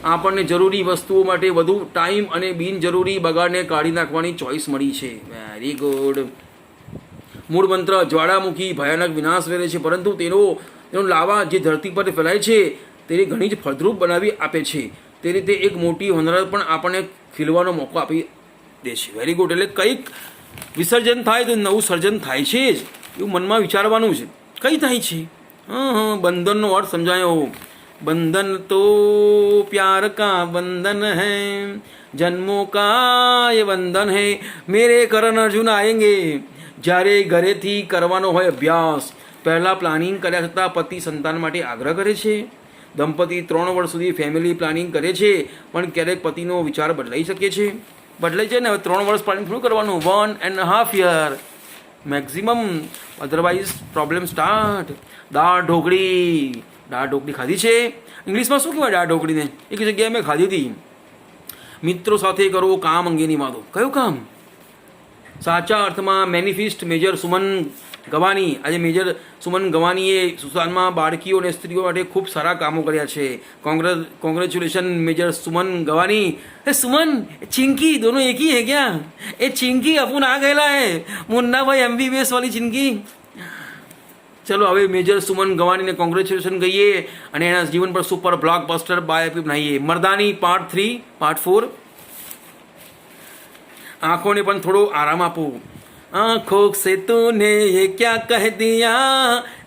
આપણને જરૂરી વસ્તુઓ માટે વધુ ટાઈમ અને બિનજરૂરી બગાડને કાઢી નાખવાની ચોઈસ મળી છે. Very good. મૂળ મંત્ર જ્વાળામુખી ભયાનક વિનાશ વેરે છે, પરંતુ તેનો લાવા જે ધરતી પર ફેલાય છે તેને ઘણી જ ફળદ્રુપ બનાવી આપે છે. તે રીતે એક મોટી હોનારત પણ આપણને ખીલવાનો મોકો આપી દે છે. Very good. એટલે કંઈક વિસર્જન થાય તો નવું સર્જન થાય છે જ, એવું મનમાં વિચારવાનું છે. કઈ થાય છે? બંધનનો અર્થ સમજાયો. બંધન તો પ્યાર કા બંધન હૈ, જન્મો કા ये બંધન હૈ, મેરે કરણ અર્જુન આએંગે. જ્યારે ઘરેથી કરવાનો હોય અભ્યાસ, પહેલાં પ્લાનિંગ કર્યા છતાં પતિ સંતાન માટે આગ્રહ કરે છે. દંપતી 3 વર્ષ સુધી ફેમિલી પ્લાનિંગ કરે છે, પણ ક્યારેક પતિનો વિચાર બદલાઈ શકે છે. બદલાઈ છે ને. હવે 3 વર્ષ પ્લાનિંગ થોડું કરવાનું, 1.5 year maximum, otherwise problem start. દાળ ઢોકળી ખાધી છે? ઇંગ્લિશમાં શું કહેવાય દાળ ઢોકળીને? એક જગ્યાએ મેં ખાધી હતી. મિત્રો સાથે કરો કામ અંગેની વાતો. કયું કામ? સાચા અર્થમાં મેનિફિસ્ટ મેજર સુમન ગવાની. આજે મેજર સુમન ગવાનીએ સુસાનમાં બાળકીઓ અને સ્ત્રીઓ માટે ખૂબ સારા કામો કર્યા છે. Congratulation major Suman Gawani. सुमन चिंकी दोनों एक ही है क्या? ये चिंकी अपन आ गया है, मुन्ना भाई MBBS वाली चिंकी. ચલો હવે મેજર સુમન ગવાણીને કોંગ્રેચ્યુલેશન કહીએ અને એના જીવન પર સુપર બ્લોકબસ્ટર બાયોપિક બનાવીએ. મર્દાની પાર્ટ 3 પાર્ટ 4. આંખોને પણ થોડો આરામ આપો. आंखों से तूने ये क्या कह दिया,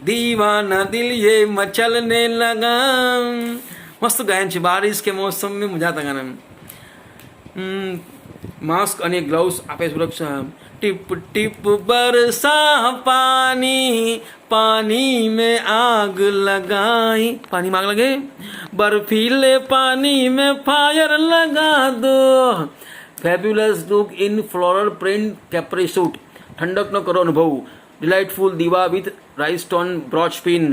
दीवाना दिल ये मचलने लगा. મસ્ત ગાયન છે. બારિશ કે મોસમ में મજા आता गाना. मास्क અને ગ્લવ્સ આપે સુરક્ષા. टिप टिप बरसा पानी, पानी में आग लगाई. पानी में आग लगे. बर्फीले पानी में फायर लगा दो. Fabulous look in floral print capri suit. ઠંડકનો કરો અનુભવ. Delightful diva with rhinestone brooch pin.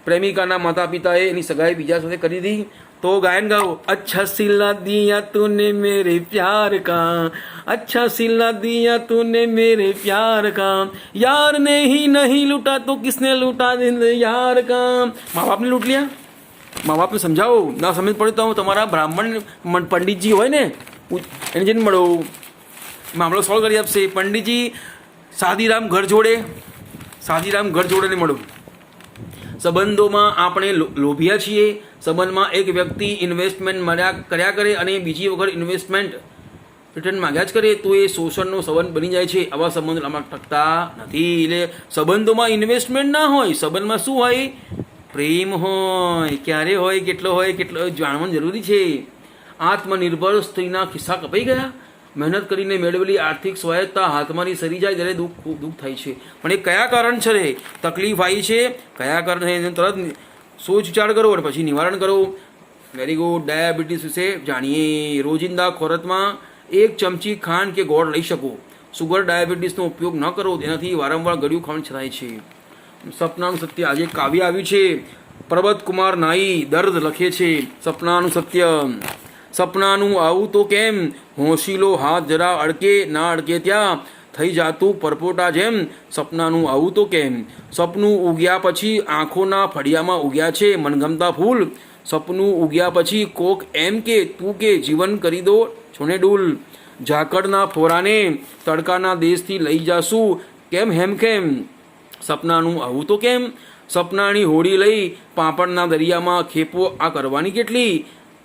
પ્રેમિકાના માતા પિતાએ એની સગાઈ બીજા સાથે કરી દીધી તો ગાયન ગાઓ. અચ્છા સિલા દિયા તૂને મેરે પ્યાર કા, अच्छा सिला दिया तूने मेरे प्यार का, यार ने ही नहीं लूटा तो किसने लूटा दिल यार का. મા બાપને લૂંટ લ્યા. મા બાપને સમજાવો. ના સમજ પડે તો તમારા બ્રાહ્મણ પંડિતજી હોય ને એને જઈને મળો, મામલો સોલ્વ કરી આપશે. પંડિતજી સાદીરામ ઘર જોડે, સાદીરામ ઘર જોડેને મળો. સંબંધોમાં આપણે લોભિયા છીએ. સંબંધમાં એક વ્યક્તિ ઇન્વેસ્ટમેન્ટ કર્યા કરે અને બીજી વખત ઇન્વેસ્ટમેન્ટ રિટર્ન માગ્યા જ કરે તો એ શોષણનો સંબંધ બની જાય છે. આવા સંબંધ આમાં ટકતા નથી. એટલે સંબંધોમાં ઇન્વેસ્ટમેન્ટ ના હોય, સંબંધમાં શું હોય? પ્રેમ હોય. ક્યારે હોય, કેટલો જાણવાનું જરૂરી છે. આત્મનિર્ભર સ્ત્રીના ખિસ્સા કપાઈ ગયા. મહેનત કરીને મેળવેલી આર્થિક સ્વાયત્તા હાથમાંથી સરી જાય ત્યારે દુઃખ થાય છે. પણ એ કયા કારણ છે રે તકલીફ આવી છે, કયા કારણે તરત સોચ વિચાર કરો અને પછી નિવારણ કરો. Very good. ડાયાબિટીસ વિશે જાણીએ. રોજિંદા ખોરાકમાં 1 ચમચી ખાંડ કે ગોળ લઈ શકો. સુગર ડાયાબિટીસનો ઉપયોગ ન કરો, તેનાથી વારંવાર ગળ્યું ખાવાનું છરાય છે. સપનાનું સત્ય. આજે કાવ્ય આવ્યું છે. પ્રબત કુમાર નાઈ દર્દ લખે છે. સપનાનું સત્ય. સપનાનું આવું તો કેમ, હોંશીલો હાથ જરા અડકે ના અડકે ત્યાં થઈ જાતું પરપોટા જેમ. સપનાનું આવું તો કેમ. સપનું ઉગ્યા પછી આંખોના ફળિયામાં ઉગ્યા છે મનગમતા ફૂલ. સપનું ઉગ્યા પછી કોક એમ કે તું કે જીવન કરી દો છોને ડૂલ. ઝાકળના ફોરાને તડકાના દેશથી લઈ જાશું કેમ હેમખેમ. સપનાનું આવું તો કેમ. સપનાની હોડી લઈ પાપડના દરિયામાં ખેપો આ કરવાની કેટલી.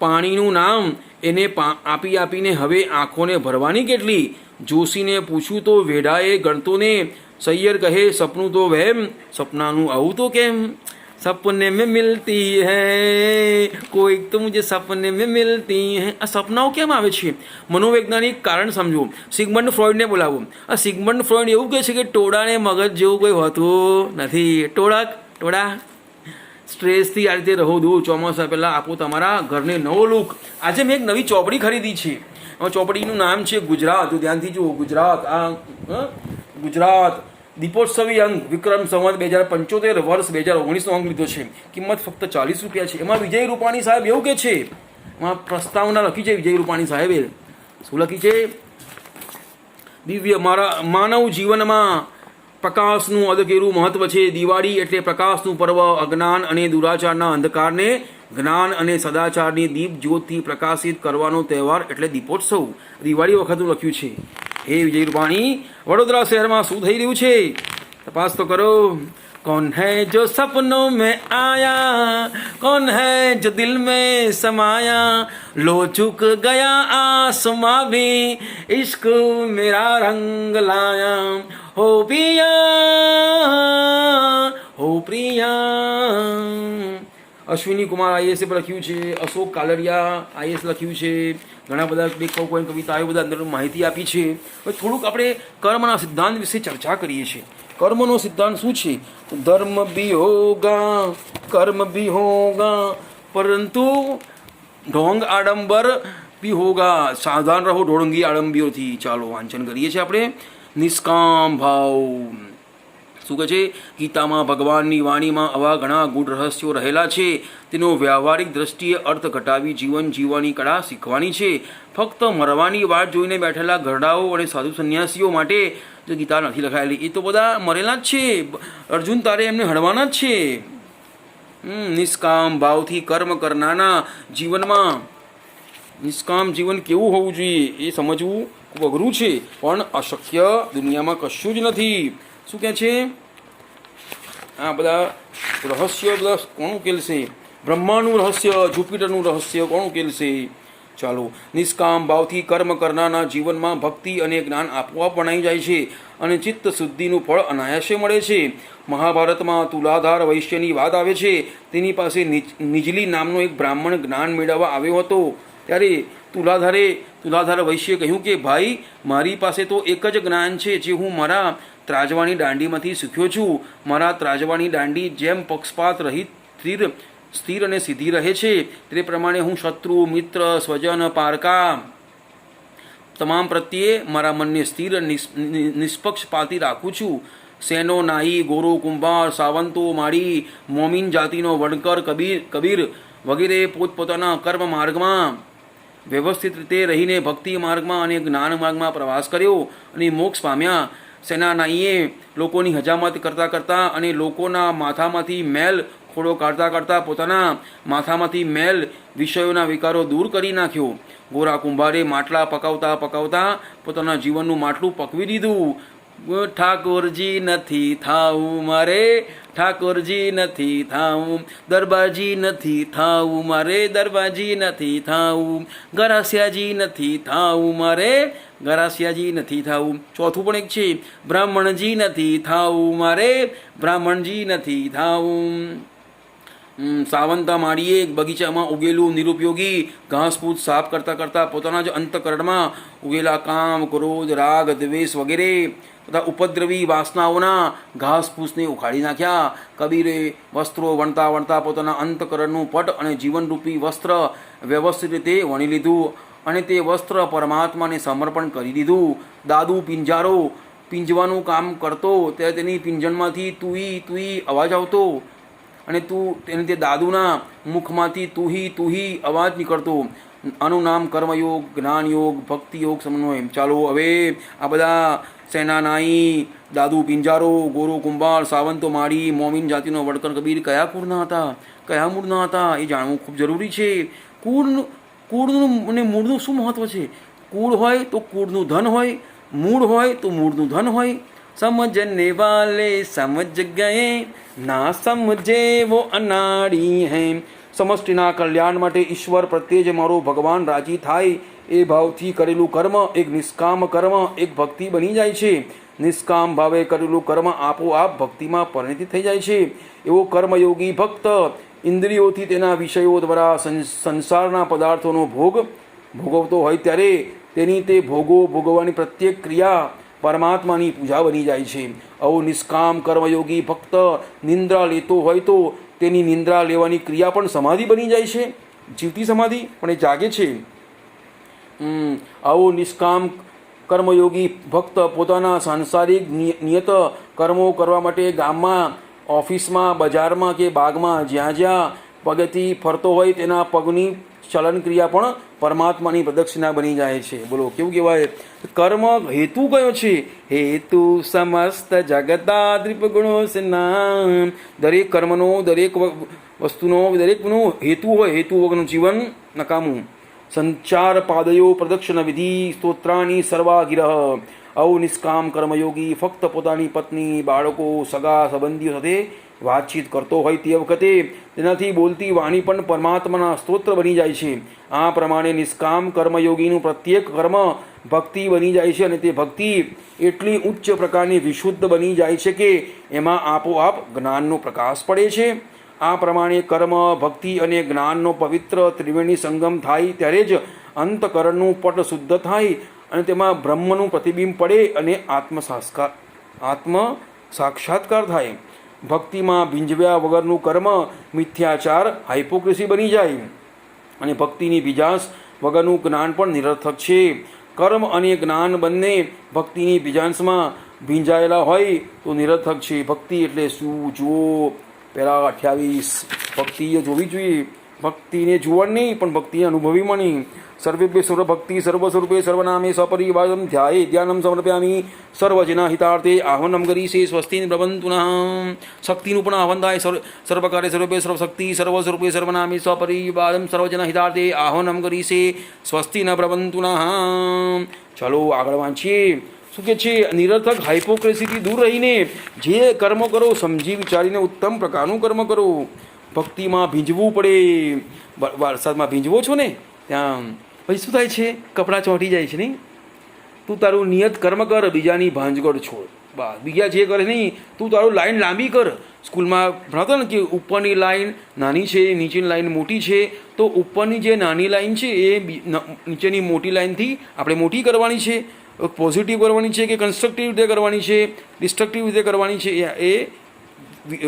પાણીનું નામ એને આપી આપીને હવે આંખોને ભરવાની કેટલી. જોશીને પૂછ્યું તો વેઢાએ ગણતો ને સૈયર કહે સપનું તો વહેમ. સપનાનું આવું તો કેમ. सपने में मिलती है कोई तो मुझे सपने में मिलती है. આ સપનાઓ કેમ આવે છે? મનોવૈજ્ઞાનિક કારણ સમજો. સિગમન્ડ ફ્રોઈડને બોલાવો. આ સિગમન્ડ ફ્રોઈડ એવું કહે છે કે ટોળાને મગજ જેવું કોઈ હોતું નથી. ટોળા સ્ટ્રેસથી આ રીતે રહો દૂર. ચોમાસા પહેલાં આપો તમારા ઘરને નવો લુક. આજે મેં એક નવી ચોપડી ખરીદી છે. ચોપડીનું નામ છે ગુજરાત. ધ્યાનથી જુઓ. ગુજરાત. ગુજરાત દીપોત્સવી અંક વિક્રમ સંવત 2075 વર્ષ 2019નો અંક લીધો છે. કિંમત ફક્ત 40 રૂપિયા છે. એમાં વિજય રૂપાણી સાહેબ એવું કે છે, એમાં પ્રસ્તાવના લખી છે વિજય રૂપાણી સાહેબે. શું લખી છે? દિવ્ય માનવ જીવનમાં પ્રકાશનું અદકેરું મહત્વ છે. દિવાળી એટલે પ્રકાશનું પર્વ. અજ્ઞાન અને દુરાચારના અંધકારને જ્ઞાન અને સદાચારની દીપ જ્યોતથી પ્રકાશિત કરવાનો તહેવાર એટલે દીપોત્સવ. દિવાળી વખતનું લખ્યું છે. હે વિજય રૂપાણી, વડોદરા શહેરમાં શું થઈ રહ્યું છે તપાસ તો કરો. कौन है जो सपनों में आया, कौन है जो दिल में समाया, लो चुक गया आसमां भी इश्क मेरा रंग लाया, हो प्रिया हो प्रिया. અશ્વિની કુમાર આઈએસ પર લખ્યું છે. અશોક કાલરિયા આઈએસ લખ્યું છે. ઘણા બધા કોઈ કવિતાઓ બધા અંદર માહિતી આપી છે. હવે થોડુંક આપણે કર્મના સિદ્ધાંત વિશે ચર્ચા કરીએ છીએ. કર્મનો સિદ્ધાંત શું છે? ધર્મ ભી હોગા કર્મ ભી હોગા પરંતુ ઢોંગ આડંબર ભી હોગા. સાવધાન રહો ઢોંગી આડંબીઓથી. ચાલો વાંચન કરીએ છીએ આપણે. નિષ્કામ ભાવ શું કહે છે? ગીતામાં ભગવાનની વાણીમાં આવા ઘણા ગૂઢ રહસ્યો રહેલા છે. તેનો વ્યવહારિક દ્રષ્ટિએ અર્થ ઘટાવી જીવન જીવવાની કળા શીખવાની છે. ફક્ત મરવાની વાટ જોઈને બેઠેલા ઘરડાઓ અને સાધુ સંન્યાસીઓ માટે જો ગીતા નથી લખાયેલી. એ તો બધા મરેલા જ છે. અર્જુન તારે એમને હળવાના જ છે. નિષ્કામ ભાવથી કર્મ કરનારના જીવનમાં નિષ્કામ જીવન કેવું હોવું જોઈએ એ સમજવું ખૂબ અઘરું છે, પણ અશક્ય દુનિયામાં કશું જ નથી. શું કહે છે? આ બધા રહસ્યો બધા કોણ ઉકેલશે? બ્રહ્માનું રહસ્ય, જુપિટરનું રહસ્ય કોણ ઉકેલશે? ચાલો, નિષ્કામ ભાવથી કર્મ કરનારના જીવનમાં ભક્તિ અને જ્ઞાન આપોઆપ વણાઈ જાય છે અને ચિત્ત શુદ્ધિનું ફળ અનાયાસે મળે છે. મહાભારતમાં તુલાધાર વૈશ્યની વાત આવે છે. તેની પાસે નિજલી નામનો એક બ્રાહ્મણ જ્ઞાન મેળવવા આવ્યો હતો. ત્યારે તુલાધાર વૈશ્યે કહ્યું કે ભાઈ, મારી પાસે તો એક જ જ્ઞાન છે જે હું મારા ત્રાજવાની દાંડીમાંથી શીખ્યો છું. મારા ત્રાજવાની દાંડી જેમ પક્ષપાત રહિત સ્થિર અને સીધી રહે છે તે પ્રમાણે હું શત્રુ, મિત્ર, સ્વજન, પારકા તમામ પ્રત્યે મારા મનને સ્થિર નિષ્પક્ષપાતી રાખું છું. સેનો, નાઈ, ગોરો, કુંભાર, સાવંતો, માળી, મોમીન જાતિનો વણકર, કબીર વગેરે પોતપોતાના કર્મ માર્ગમાં વ્યવસ્થિત રીતે રહીને ભક્તિ માર્ગમાં અને જ્ઞાન માર્ગમાં પ્રવાસ કર્યો અને મોક્ષ પામ્યા. સેનાનાઈએ લોકોની હજામત કરતાં અને લોકોના માથામાંથી મેલ ખોડો કાઢતા પોતાના માથામાંથી મેલ વિષયોના વિકારો દૂર કરી નાખ્યો. ગોરા કુંભારે માટલા પકાવતા પોતાના જીવનનું માટલું પકવી દીધું. ઠાકોરજી નથી થાવું મારે, ઠાકોરજી નથી થાવું, દરબાજી નથી થાવું મારે, દરબાજી નથી થાવું, ગરાસિયાજી નથી થાવું મારે, ગરાસિયાજી નથી થાવું. ચોથું પણ એક છે, બ્રાહ્મણજી નથી થાવું મારે, બ્રાહ્મણજી નથી થાવું. સાવંતા માળીએ બગીચામાં ઉગેલું નિરુપયોગી ઘાસપૂસ સાફ કરતા પોતાના જ અંતકરણમાં ઉગેલા કામ, ક્રોધ, રાગ, દ્વેષ વગેરે તથા ઉપદ્રવી વાસનાઓના ઘાસપૂસને ઉખાડી નાખ્યા. કબીરે વસ્ત્રો વણતા પોતાના અંતકરણનું પટ અને જીવનરૂપી વસ્ત્ર વ્યવસ્થિત રીતે વણી લીધું અને તે વસ્ત્ર પરમાત્માને સમર્પણ કરી દીધું. દાદુ પીંજવાનું કામ કરતો ત્યારે તેની પીંજણમાંથી તુઈ અવાજ આવતો અને તે દાદુના મુખમાંથી તુહી અવાજ નીકળતો. આનું નામ કર્મયોગ, જ્ઞાનયોગ, ભક્તિયોગ સમન્વય. ચાલો, હવે આ બધા સેનાનાઈ, દાદુ પિંજારો, ગોરો કુંભાર, સાવંતો માળી, મોમીન જાતિનો વડકર, કબીર કયા મૂળના હતા એ જાણવું ખૂબ જરૂરી છે. કુળનું અને મૂળનું શું મહત્વ છે? કુળ હોય તો કુળનું ધન હોય, મૂળ હોય તો મૂળનું ધન હોય. સમજને વાલે સમજ ગયે, ના સમજે વો અનાડી હૈ. સમષ્ટિના કલ્યાણ માટે ઈશ્વર પ્રત્યે જ મારો ભગવાન રાજી થાય એ ભાવથી કરેલું કર્મ એક નિષ્કામ કર્મ, એક ભક્તિ બની જાય છે. નિષ્કામ ભાવે કરેલું કર્મ આપોઆપ ભક્તિમાં પરિણિત થઈ જાય છે. એવો કર્મયોગી ભક્ત ઇન્દ્રિયોથી તેના વિષયો દ્વારા સંસારના પદાર્થોનો ભોગવતો હોય ત્યારે તેની તે ભોગવવાની પ્રત્યેક ક્રિયા પરમાત્માની પૂજા બની જાય છે. આવો નિષ્કામ કર્મયોગી ભક્ત નિંદ્રા લેતો હોય તો તેની નિંદ્રા લેવાની ક્રિયા પણ સમાધિ બની જાય છે. જીવતી સમાધિ પણ એ જાગે છે. આવો નિષ્કામ કર્મયોગી ભક્ત પોતાના સાંસારિક નિયત કર્મો કરવા માટે ગામમાં, ઓફિસમાં, બજારમાં કે બાગમાં જ્યાં પગથી ફરતો હોય તેના પગની ચલન ક્રિયા પણ પરમાત્માની પ્રદક્ષિણા બની જાય છે. બોલો, કેવું કહેવાય? કર્મ હેતુ કયો છે? હેતુ સમસ્ત જગતાદ્રિપ ગુણો નામ. દરેક કર્મનો, દરેક વસ્તુનો, દરેકનો હેતુ હોય. હેતુ વગરનું જીવન નકામું. સંચાર પાદયો પ્રદક્ષિણ વિધિ સ્તોત્રાની સર્વાગિરહ. આવો નિષ્કામ કર્મયોગી ફક્ત પોતાની પત્ની, બાળકો, સગા સંબંધીઓ સાથે વાતચીત કરતો હોય તે વખતે તેનાથી બોલતી વાણી પણ પરમાત્માના સ્તોત્ર બની જાય છે. આ પ્રમાણે નિષ્કામ કર્મયોગીનું પ્રત્યેક કર્મ ભક્તિ બની જાય છે અને તે ભક્તિ એટલી ઉચ્ચ પ્રકારની વિશુદ્ધ બની જાય છે કે એમાં આપોઆપ જ્ઞાનનો પ્રકાશ પડે છે. આ પ્રમાણે કર્મ, ભક્તિ અને જ્ઞાનનો પવિત્ર ત્રિવેણી સંગમ થાય ત્યારે જ અંતકરણનું પટ શુદ્ધ થાય અને તેમાં બ્રહ્મનું પ્રતિબિંબ પડે અને આત્મ સાક્ષાત્કાર થાય. ભક્તિમાં ભીંજવ્યા વગરનું કર્મ મિથ્યાચાર, હાઇપોક્રેસી બની જાય અને ભક્તિની બીજાશ વગરનું જ્ઞાન પણ નિરર્થક છે. કર્મ અને જ્ઞાન બંને ભક્તિની બીજાંશમાં ભીંજાયેલા હોય તો નિરર્થક છે. ભક્તિ એટલે શું જુઓ, પહેલાં 28 ભક્તિ જોવી જોઈએ. ભક્તિને જોવાની નહીં પણ ભક્તિને અનુભવીમાં નહીં. સર્વેભ્ય સર્વભક્તિ સર્વસ્વરૂપે સર્વનામે સપરિવારમ ધ્યાયે ધ્યાનમ સમર્પયામિ સર્વજના હિતાર્થે આહ્વાનમ કરીશે. સ્વસ્તિ પ્રબંતુનઃ. શક્તિનું પણ આહ્વાન થાય. સર્વકારે સર્વે સર્વશક્તિ સર્વસ્વરૂપે સર્વનામે સપરિવારમ સર્વજના હિતાર્થે આહ્વાનમ કરીશે. સ્વસ્તિ ન પ્રબંતુનઃ. ચાલો આગળ વાંચીએ. શું કે છે, નિરર્થક હાઇપોક્રેસીથી દૂર રહીને જે કર્મ કરો સમજી વિચારીને ઉત્તમ પ્રકારનું કર્મ કરો. ભક્તિમાં ભીંજવું પડે. વરસાદમાં ભીંજવો છો ને ત્યાં પછી શું થાય છે, કપડાં ચોંટી જાય છે નહીં. તું તારું નિયત કર્મ કર, બીજાની ભાંજગડ છોડ. બસ બીજા જે કરે નહીં, તું તારું લાઈન લાંબી કર. સ્કૂલમાં ભણાવતા ને કે ઉપરની લાઈન નાની છે, નીચેની લાઈન મોટી છે, તો ઉપરની જે નાની લાઈન છે એ નીચેની મોટી લાઈનથી આપણે મોટી કરવાની છે. પોઝિટિવ કરવાની છે કે કન્સ્ટ્રક્ટિવ રીતે કરવાની છે, ડિસ્ટ્રક્ટિવ રીતે કરવાની છે, એ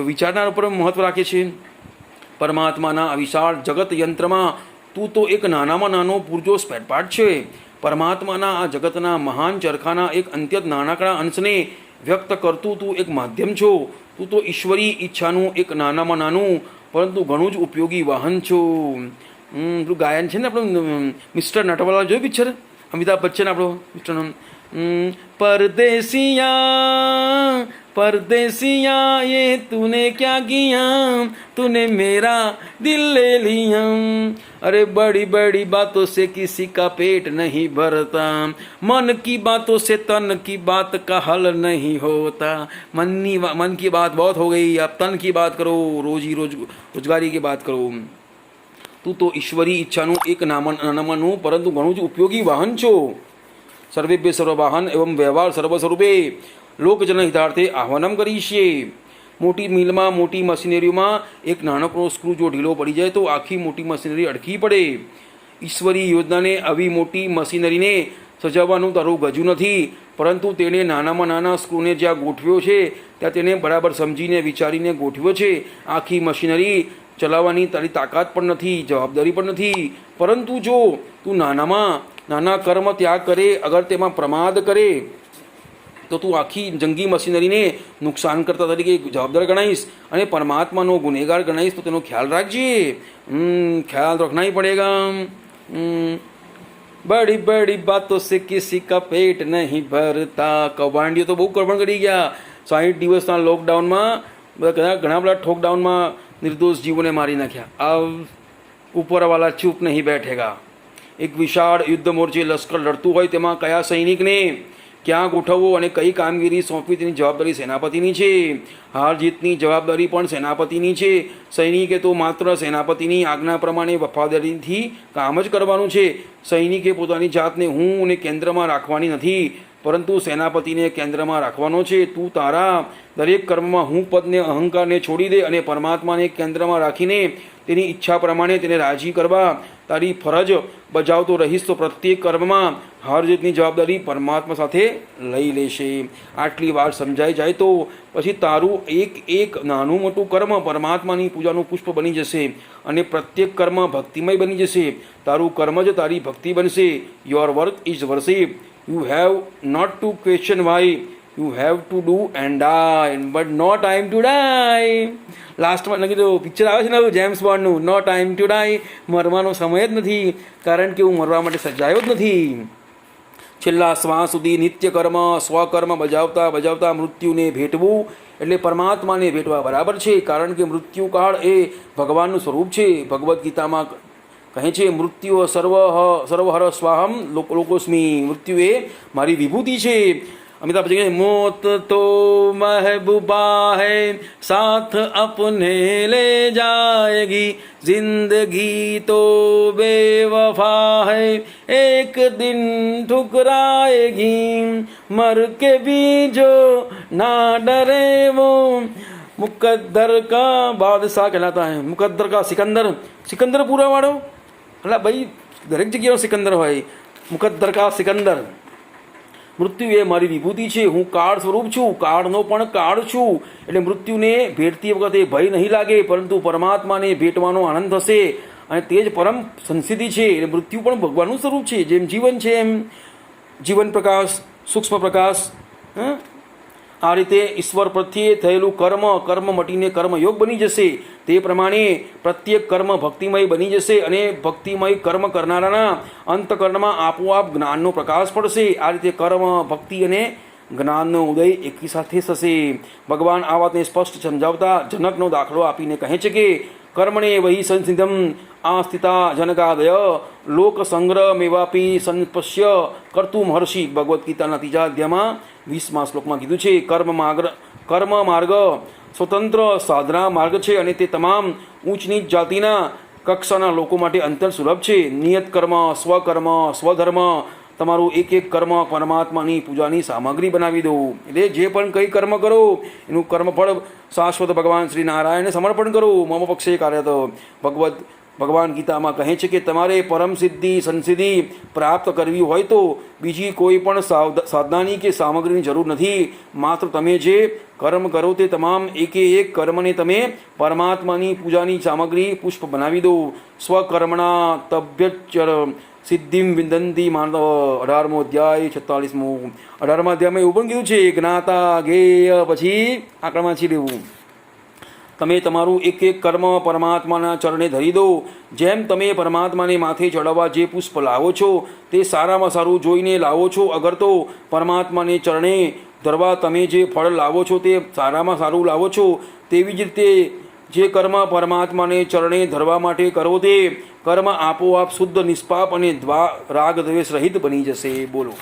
વિચારનાર ઉપર મહત્ત્વ રાખે છે. પરમાત્માના આ વિશાળ જગત યંત્રમાં તું તો એક નાનામાં નાનો પૂરજો સ્પેરપાર્ટ છે. પરમાત્માના આ જગતના મહાન ચરખાના એક અત્યંત નાનકડા અંશને વ્યક્ત કરતું તું એક માધ્યમ છો. તું તો ઈશ્વરી ઈચ્છાનું એક નાનામાં નાનું પરંતુ ઘણું જ ઉપયોગી વાહન છો. પેલું ગાયન છે ને આપણું મિસ્ટર નટવાલા જોયું પિક્ચર, અમિતાભ બચ્ચન આપણો મિસ્ટર परदेसिया परदेसिया ये तूने क्या किया तूने मेरा दिल ले लिया अरे बड़ी बड़ी बातों से किसी का पेट नहीं भरता मन की बातों से तन की बात का हल नहीं होता मन की बात बहुत हो गई अब तन की बात करो रोजगारी की बात करो તું તો ઈશ્વરી ઈચ્છાનું એક નાનામાંનું પરંતુ ઘણું જ ઉપયોગી વાહન છો સર્વેભ્ય સર્વવાહન એવં વ્યવહાર સર્વ સ્વરૂપે લોકજન હિતાર્થે આહ્વાનમ કરીશે મોટી મિલમાં મોટી મશીનરીઓમાં એક નાનકડો સ્ક્રૂ જો ઢીલો પડી જાય તો આખી મોટી મશીનરી અડકી પડે ઈશ્વરી યોજનાને આવી મોટી મશીનરીને સજાવવાનું તારું ગજુ નથી પરંતુ તેને નાનામાં નાના સ્ક્રૂને જ્યાં ગોઠવ્યો છે ત્યાં તેને બરાબર સમજીને વિચારીને ગોઠવ્યો છે આખી મશીનરી ચલાવવાની તારી તાકાત પણ નથી જવાબદારી પણ નથી પરંતુ જો તું નાનામાં નાના કર્મ ત્યાગ કરે અગર તેમાં પ્રમાદ કરે તો તું આખી જંગી મશીનરીને નુકસાનકર્તા તરીકે જવાબદાર ગણાઈશ અને પરમાત્માનો ગુનેગાર ગણાઈશ તો તેનો ખ્યાલ રાખજે ખ્યાલ રખના ही पड़ेगा बड़ी बड़ी बातों से किसी का पेट नहीं भरता કૌભાંડીઓ તો બહુ કૌભાંડ કરી ગયા 60 દિવસના લોકડાઉનમાં ઘણા બધા ઠોકડાઉનમાં निर्दोष जीवों ने मारी नाख्या अब ऊपर वाला चुप नहीं बैठेगा एक विशाળ યુદ્ધ મોરચે લશ્કર લડતું હોય તેમાં કયા સૈનિકને ક્યાં ગોઠવવો અને કઈ કામગીરી સોંપવી તેની જવાબદારી સેનાપતિની છે હાર જીતની જવાબદારી પણ સેનાપતિની છે સૈનિકે તો માત્ર સેનાપતિની આજ્ઞા પ્રમાણે વફાદારીથી કામ જ કરવાનું છે સૈનિકે પોતાની જાતને હું અને કેન્દ્રમાં રાખવાની નથી પરંતુ સેનાપતિને કેન્દ્રમાં રાખવાનો છે તું તારા દરેક કર્મમાં હું પદને અહંકારને છોડી દે અને પરમાત્માને કેન્દ્રમાં રાખીને તેની ઈચ્છા પ્રમાણે તેને રાજી કરવા તારી ફરજ બજાવતો રહીશ તો પ્રત્યેક કર્મમાં હાર જીતની જવાબદારી પરમાત્મા સાથે લઈ લેશે આટલી વાર સમજાઈ જાય તો પછી તારું એક એક નાનું મોટું કર્મ પરમાત્માની પૂજાનું પુષ્પ બની જશે અને પ્રત્યેક કર્મ ભક્તિમય બની જશે તારું કર્મ જ તારી ભક્તિ બનશે your work is worship You have not to question why. You have to do and die, but no time to die. લાસ્ટમાં લખી દો પિક્ચર આવે છે ને James બોન્ડનું no time to die મરવાનો સમય જ નથી કારણ કે હું મરવા માટે સજાયો જ નથી છેલ્લા શ્વાસ સુધી નિત્ય કર્મ સ્વકર્મ બજાવતા મૃત્યુને ભેટવું એટલે પરમાત્માને ભેટવા બરાબર છે કારણ કે મૃત્યુકાળ એ ભગવાનનું સ્વરૂપ છે ભગવદ્ ગીતામાં કહે છે મૃત્યુ સર્વહર સ્વાહમ લોકોસ્મી મૃત્યુ એ મારી વિભૂતિ છે અમિતાભ બચ્ચન કહે મોત તો મહેબૂબા હૈ સાથ અપને લે જાએગી जिंदगी तो बेवफा है एक दिन ठुकराएगी मर के भी जो ना डरे वो मुकद्दर का बादशाह कहलाता है मुकद्दर का सिकंदर पूरा वाળો એટલે ભાઈ દરેક જગ્યાનો સિકંદર હોય મુકદ્દર કા સિકંદર મૃત્યુ એ મારી વિભૂતિ છે હું કાળ સ્વરૂપ છું કાળનો પણ કાળ છું એટલે મૃત્યુને ભેટતી વખતે ભય નહીં લાગે પરંતુ પરમાત્માને ભેટવાનો આનંદ થશે અને તે જ પરમ સંસિદ્ધિ છે એટલે મૃત્યુ પણ ભગવાનનું સ્વરૂપ છે જેમ જીવન છે એમ જીવન પ્રકાશ સૂક્ષ્મ પ્રકાશ આ રીતે ઈશ્વર પ્રત્યે થયેલું કર્મ મટીને કર્મયોગ બની જશે તે પ્રમાણે પ્રત્યેક કર્મ ભક્તિમય બની જશે અને ભક્તિમય કર્મ કરનારાના અંતકરણમાં આપોઆપ જ્ઞાનનો પ્રકાશ પડશે આ રીતે કર્મ ભક્તિ અને જ્ઞાનનો ઉદય એકી સાથે થશે ભગવાન આ વાતને સ્પષ્ટ સમજાવતા જનકનો દાખલો આપીને કહે છે કે कर्मणे वही संसिद्धम आस्थिता जनकादय लोक संग्रहमेवापि संपश्य કર્તુમ હર્ષિ. ભગવદ્ ગીતાના 3જા અધ્યાયમાં 20મા શ્લોકમાં કીધું છે કર્મ માર્ગ સ્વતંત્ર સાધના માર્ગ છે અને તે તમામ ઊંચ નીચ જાતિના કક્ષાના લોકો માટે અંતર સુલભ છે. નિયત કર્મ, સ્વકર્મ, સ્વધર્મ, તમારું એક એક કર્મ પરમાત્માની પૂજાની સામગ્રી બનાવી દો. એટલે જે પણ કંઈ કર્મ કરો એનું કર્મફળ શાશ્વત ભગવાન શ્રી નારાયણને સમર્પણ કરો. મમ પક્ષે કાર્યત. ભગવાન ગીતામાં કહે છે કે તમારે પરમ સિદ્ધિ સંસિદ્ધિ પ્રાપ્ત કરવી હોય તો બીજી કોઈ પણ સાધનાની કે સામગ્રીની જરૂર નથી. માત્ર તમે જે કર્મ કરો તે તમામ એકે એક કર્મને તમે પરમાત્માની પૂજાની સામગ્રી પુષ્પ બનાવી દો. સ્વકર્મણા તભ્યચર સિદ્ધિમ વિંદંતી માનવ. 18મો અધ્યાય 46મો. 18મા અધ્યાયમાં એવું પણ કીધું છે જ્ઞાતા જ્ઞેય પછી આંકડામાં છી લેવું. તમે તમારું એક એક કર્મ પરમાત્માના ચરણે ધરી દો. જેમ તમે પરમાત્માને માથે ચડાવવા જે પુષ્પ લાવો છો તે સારામાં સારું જોઈને લાવો છો. અગર તો પરમાત્માને ચરણે ધરવા તમે જે ફળ લાવો છો તે સારામાં સારું લાવો છો. તેવી જ રીતે જે કર્મ પરમાત્માને ચરણે ધરવા માટે કરો તે કર્મ આપોઆપ શુદ્ધ નિષ્પાપ અને રાગ દ્વેષ રહિત બની જશે. બોલો.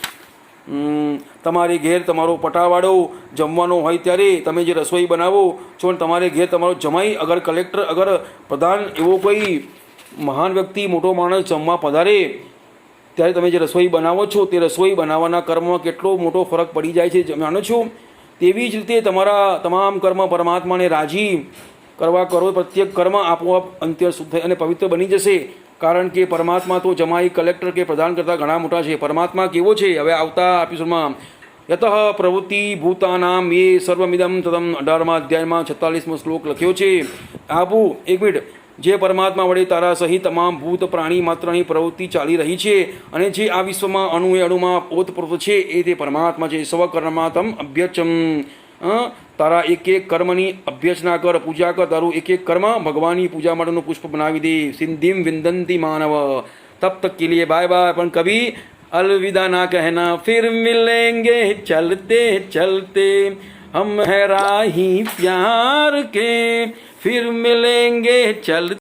તમારે ઘેર તમારો પટાવાળો જમવાનો હોય ત્યારે તમે જે રસોઈ બનાવો છો અને તમારે ઘેર તમારો જમાઈ અગર કલેક્ટર અગર પ્રધાન એવો કોઈ મહાન વ્યક્તિ મોટો માણસ જમવા પધારે ત્યારે તમે જે રસોઈ બનાવો છો તે રસોઈ બનાવવાના કર્મમાં કેટલો મોટો ફરક પડી જાય છે જાણો છો. તેવી જ રીતે તમારા તમામ કર્મ પરમાત્માને રાજી કરવા કરો. પ્રત્યેક કર્મ આપોઆપ અંત્ય શુદ્ધ અને પવિત્ર બની જશે. કારણ કે પરમાત્મા તો જમાઈ કલેક્ટર કે પ્રધાન કરતાં ઘણા મોટા છે. પરમાત્મા કેવો છે હવે આવતા એપિસોડમાં યતઃ પ્રવૃત્તિ ભૂતાનામ એ સર્વમિદમ તદમ. 18મા અધ્યાયમાં 46મો શ્લોક લખ્યો છે. આબુ એક મિનિટ. જે પરમાત્મા વડે તારા સહિત તમામ ભૂત પ્રાણી માત્રની પ્રવૃત્તિ ચાલી રહી છે અને જે આ વિશ્વમાં અણુએ અણુમાં ઓતપ્રોત છે એ તે પરમાત્મા છે. સ્વકર્માતમ અભ્યચમ. તારા એક એક કર્મની અભ્યસના કર, પૂજા કર. તારું એક એક કર્મ ભગવાનની પૂજા માટેનું પુષ્પ બનાવી દે. સિદ્ધિમ વિંદંતી માનવ. તબ તક કે લીએ બાય બાય. પણ કભી अलविदा ना कहना, फिर मिलेंगे चलते चलते, हम है राही प्यार के, फिर मिलेंगे चलते